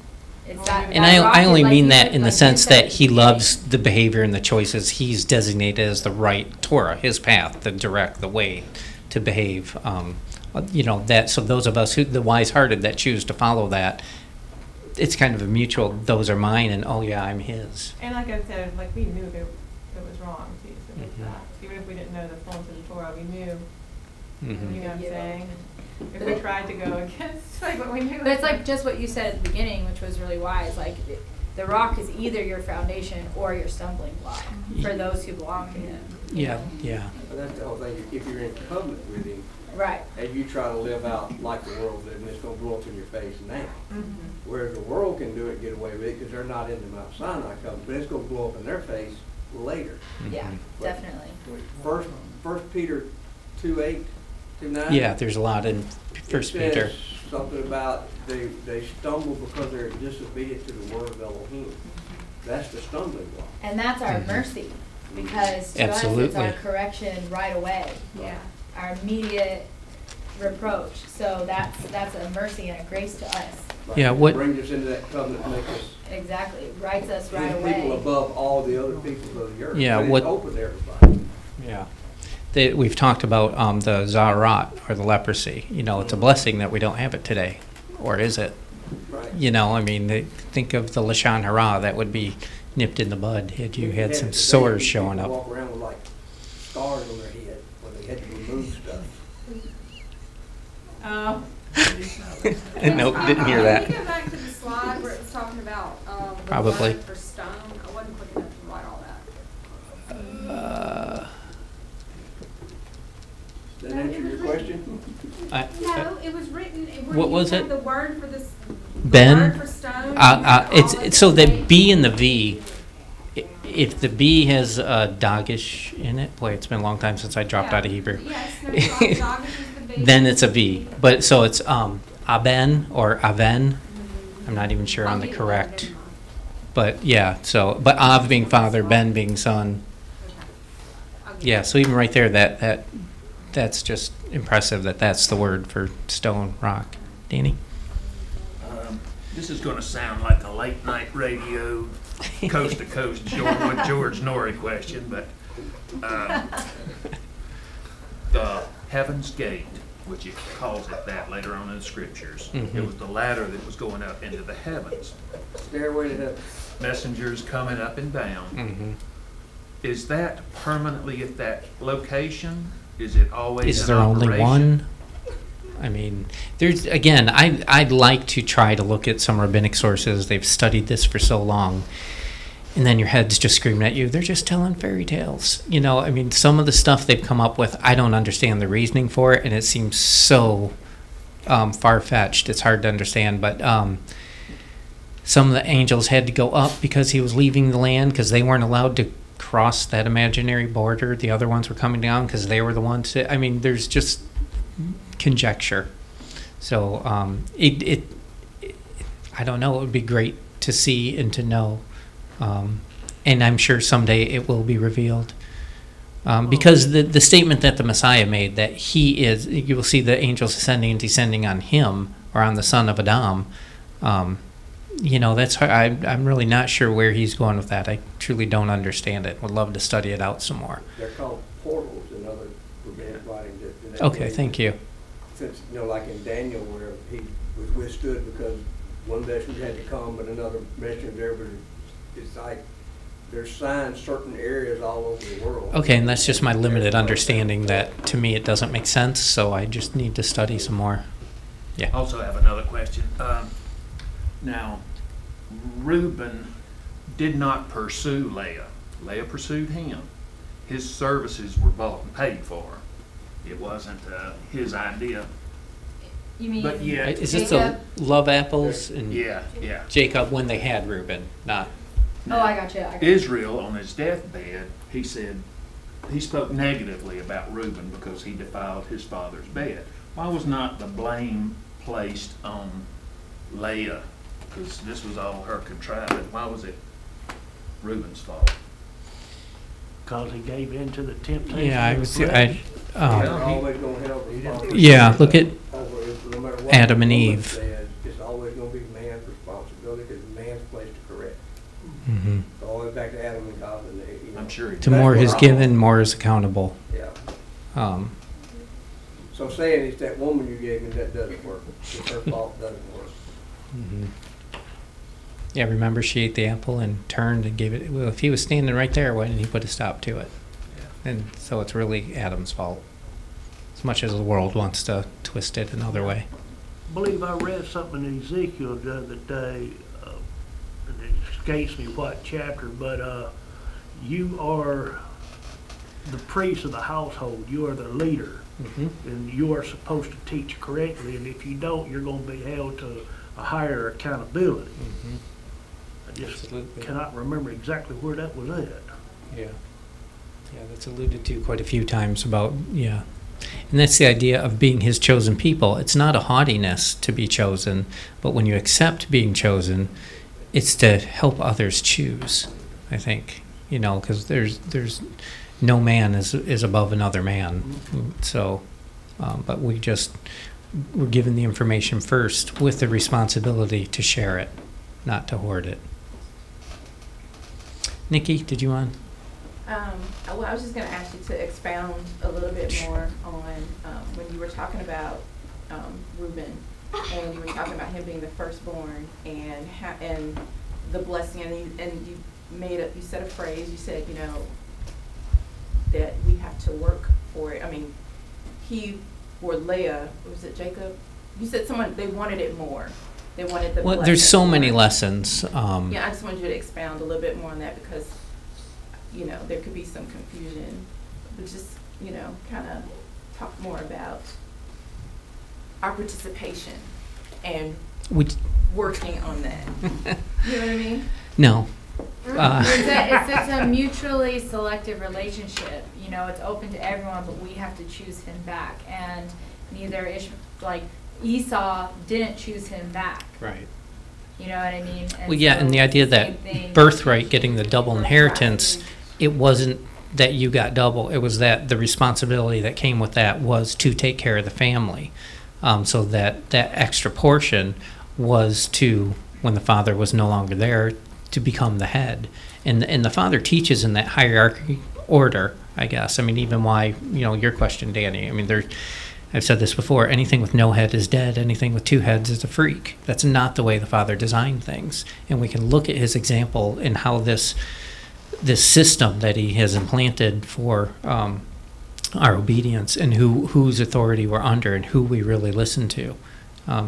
It's Well, that, And that I only rocket, mean like that you- in the like you sense said that at the he beginning. loves the behavior and the choices he's designated as the right Torah, his path, the way to behave. So those of us the wise-hearted that choose to follow that, it's kind of a mutual, those are mine, and oh yeah, I'm his. And like I said, like we knew that it was wrong too, so it's Mhm. that. Even if we didn't know the fullness of the Torah, we knew. Mhm. You know what I'm saying? if we tried to go against like what we knew. But it's like just what you said at the beginning, which was really wise. Like the rock is either your foundation or your stumbling block for those who belong to Him. Yeah, yeah. But that's the whole thing. If you're in covenant with Him, Right. and you try to live out like the world did, and it's going to blow up in your face now. Mm-hmm. Whereas the world can do it, and get away with it, because they're not in the Mount Sinai covenant, but it's going to blow up in their face later. Yeah, But definitely. First Peter 2:8, 2:9. Yeah, there's a lot in First It Peter. says something about they stumble because they're disobedient to the word of Elohim. That's the stumbling block. And that's our mercy, because to us it's Absolutely. our correction right away. Yeah. Our immediate reproach. So that's a mercy and a grace to us. Like, Yeah, it what- brings us into that covenant, and make us Exactly. Writes us right his people away. above all the other peoples of the earth. Yeah, But it's what- open to everybody. Yeah. We've talked about the zarat, or the leprosy. You know, it's a blessing that we don't have it today. Or is it? Right. You know, I mean, think of the Lashon Hara. That would be nipped in the bud had you had some Today, sores people showing up. Walk around with like scars on their head where they had to remove stuff. Oh. Nope, didn't hear that. Can you go back to the slide where it was talking about, the Probably. word for stone? I wasn't quick enough to write all that. Does that answer your question? No, it was written, What was where you it? had the word for this, the Ben? word for stone. you had all of It's so the the B and the V. If the B has dagish in it, boy, it's been a long time since I dropped out of Hebrew. Yes, there's all dogged is the B. Then it's a V. But so it's aben or aven. I'm not even sure on the correct. But yeah, so but Av being father, Ben being son. Yeah, so even right there, that's just impressive that that's the word for stone, rock. Danny? This is gonna sound like a late night radio, coast to coast George Norrie question, but, the Heaven's Gate, which it calls it that later on in the scriptures, it Mhm. was the ladder that was going up into the heavens. Stairway to heaven. Messengers coming up and down. Mm-hmm. Is that permanently at that location? Is it always Is in there only operation? one? I mean, there's, again, I'd like to try to look at some rabbinic sources. They've studied this for so long. And then your head's just screaming at you, they're just telling fairy tales. You know, I mean, some of the stuff they've come up with, I don't understand the reasoning for it, and it seems so far-fetched. It's hard to understand, but some of the angels had to go up because he was leaving the land because they weren't allowed to cross that imaginary border. The other ones were coming down because they were the ones that, I mean, there's just conjecture. So I don't know, it would be great to see and to know. And I'm sure someday it will be revealed. Because the statement that the Messiah made, that he is, you will see the angels ascending and descending on him, or on the son of Adam, you know, that's hard. I'm really not sure where he's going with that. I truly don't understand it. Would love to study it out some more. They're called portals in other rabbinic writings. that Okay, way- thank you. Since, you know, like in Daniel, where he was withstood because one messenger had to come, but another messenger there, but it's like, there's signs certain areas all over the world. Okay, and that's just my limited understanding that, to me, it doesn't make sense, so I just need to study some more. Yeah. Also have another question. Now, Reuben did not pursue Leah. Leah pursued him. His services were bought and paid for. It wasn't his idea. You mean But yeah, Is this the Jacob? love apples and yeah. Jacob when they had Reuben, not? Oh, I got you. Israel, on his deathbed, he said, he spoke negatively about Reuben because he defiled his father's bed. Why was not the blame placed on Leah? Because this was all her contriving. Why was it Reuben's fault? Because he gave in to the temptation. Yeah, I of the was. flesh. They're always gonna have responsibility. Yeah, look at Over, no matter what Adam and the woman Eve. says, it's always gonna be man's responsibility, because man's place to correct. mhm. All the way back to Adam and God, and they, you know. I'm sure he To That's more what is I- given, more is accountable. Yeah. So saying it's that woman you gave me, that doesn't work. It's her fault, doesn't work. Mhm. Yeah, remember she ate the apple and turned and gave it. Well, if he was standing right there, why didn't he put a stop to it? And so it's really Adam's fault. as much as the world wants to twist it another way. I believe I read something in Ezekiel the other day, and it escapes me what chapter, but you are the priest of the household. You are the leader, and you are supposed to teach correctly, and if you don't, you're going to be held to a higher accountability. I just Absolutely. cannot remember exactly where that was at. Yeah. Yeah, that's alluded to quite a few times about, yeah. And that's the idea of being his chosen people. It's not a haughtiness to be chosen, but when you accept being chosen, it's to help others choose, I think. You know, because there's no man is above another man. So, but we're given the information first with the responsibility to share it, not to hoard it. Nikki, did you want? Well, I was just going to ask you to expound a little bit more on when you were talking about Reuben, and you were talking about him being the firstborn, and the blessing, and you said a phrase. You said, you know, that we have to work for it. I mean, he or Leah, was it Jacob? You said they wanted it more. They wanted the blessing. Well, there's so more. many lessons. Yeah, I just wanted you to expound a little bit more on that because, you know, there could be some confusion. But just, you know, kind of talk more about our participation and working on that. You know what I mean? No. It's a mutually selective relationship. You know, it's open to everyone, but we have to choose him back. And neither Esau didn't choose him back. Right. You know what I mean? Well, yeah, and the idea that birthright, getting the double inheritance, it wasn't that you got double. It was that the responsibility that came with that was to take care of the family. So that extra portion was to, when the father was no longer there, to become the head. And the father teaches in that hierarchy order, I guess. I mean, even why, you know, your question, Danny, I mean, I've said this before, anything with no head is dead, anything with two heads is a freak. That's not the way the father designed things. And we can look at his example in how this system that he has implanted for our obedience and whose authority we're under and who we really listen to,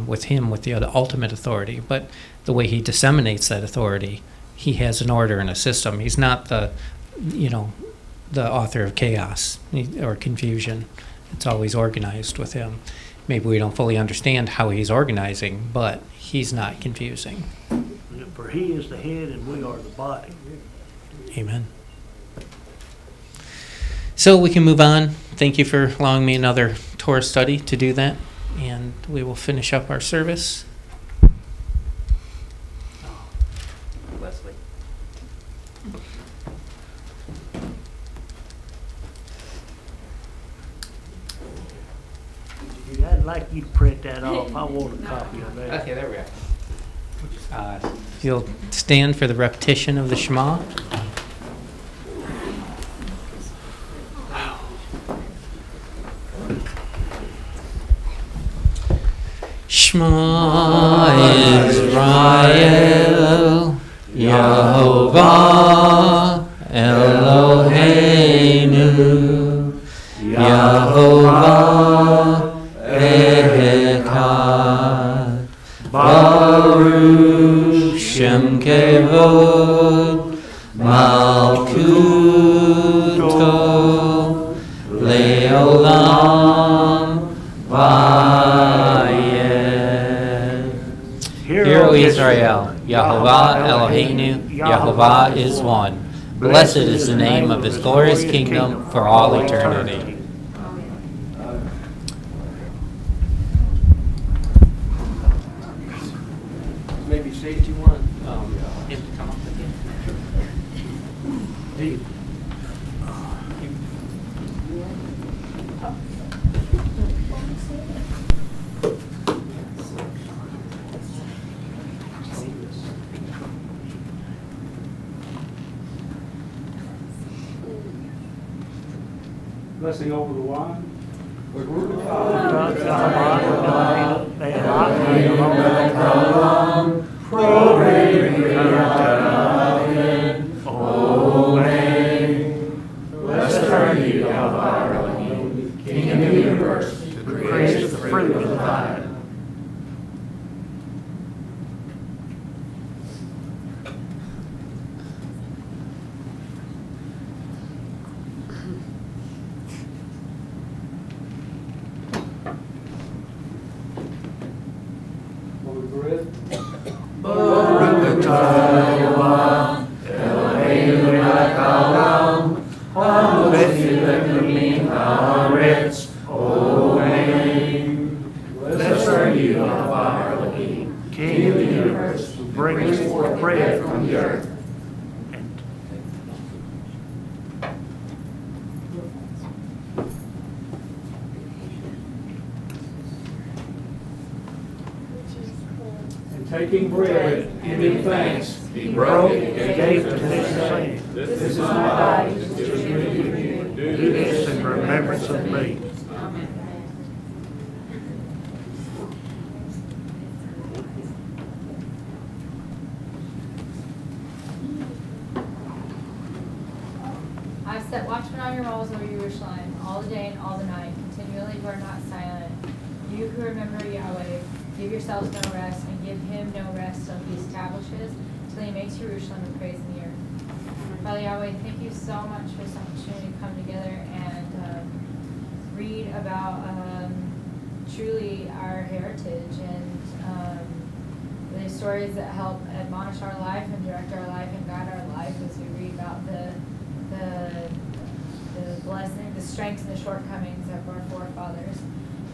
with him with the ultimate authority. But the way he disseminates that authority, he has an order and a system. He's not the author of chaos or confusion. It's always organized with him. Maybe we don't fully understand how he's organizing, but he's not confusing. For he is the head and we are the body. Amen. So we can move on. Thank you for allowing me another Torah study to do that. And we will finish up our service. Wesley. I'd like you to print that off. I want a copy of that. Okay, there we go. You'll stand for the repetition of the Shema. Shema Israel, Yehovah Eloheinu, Yehovah Echad, Baruch Shem Kevod, Malkuto, Leolam, Vayetse. Hear, O Israel, Yehovah Eloheinu, Yehovah is one. Blessed is the name of his glorious kingdom for all eternity. Maybe say what you want him to come up again. Blessing over the wine. Blessed are you, King of the universe, together from the earth. Taking bread, giving thanks, he broke it and gave it to them, saying, "This is my body, which is given you. Do this in remembrance of me." I've set watchmen on your walls over Jerusalem all the day and all the night. Continually you are not silent. You who remember Yahweh, give yourselves no rest, and give him no rest till he establishes, till he makes Jerusalem a praise in the earth. Father Yahweh, thank you so much for this opportunity to come together and read about truly our heritage and the stories that help admonish our life and direct our life and guide our life as we read about the blessing, the strengths and the shortcomings of our forefathers.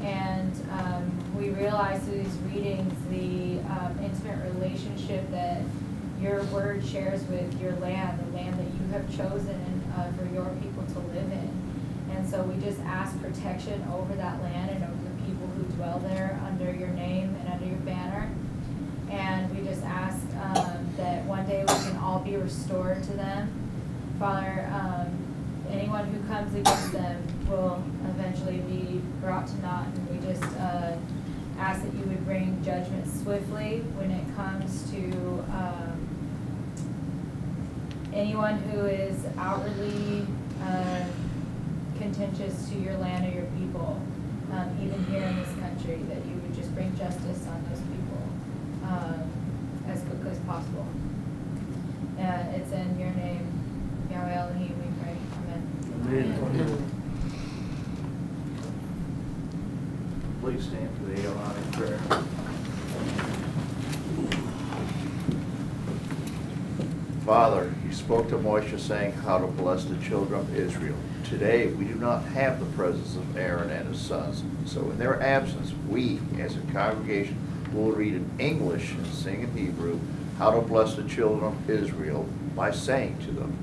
And we realize through these readings the intimate relationship that your word shares with your land, the land that you have chosen for your people to live in. And so we just ask protection over that land and over the people who dwell there under your name and under your banner. And we just ask that one day we can all be restored to them. Father, anyone who comes against them will eventually be brought to naught, and we just ask that you would bring judgment swiftly when it comes to anyone who is outwardly contentious to your land or your people, even here in this country, that you would just bring justice on those people as quickly as possible. It's in your name, Yahweh Elohim, we pray. Amen. Please stand for the Aaronic prayer. Father, you spoke to Moshe saying how to bless the children of Israel. Today, we do not have the presence of Aaron and his sons. So in their absence, we, as a congregation, will read in English and sing in Hebrew how to bless the children of Israel by saying to them,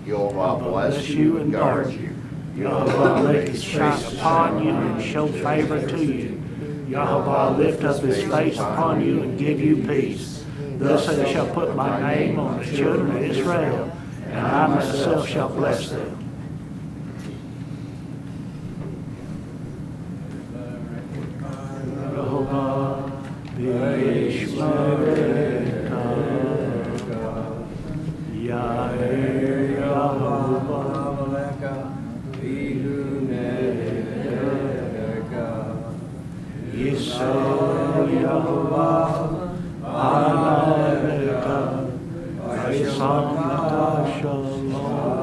Yehovah bless you and guard you. Yehovah make his face upon you and show favor to you. Yehovah lift up his face upon you and give you peace. Thus I shall put my name on the children of Israel, and I myself shall bless them. Yehovah b'yishmerecha, Yair Yehovah Yisrael Yehovah Alecha Vaysamcha Shalom.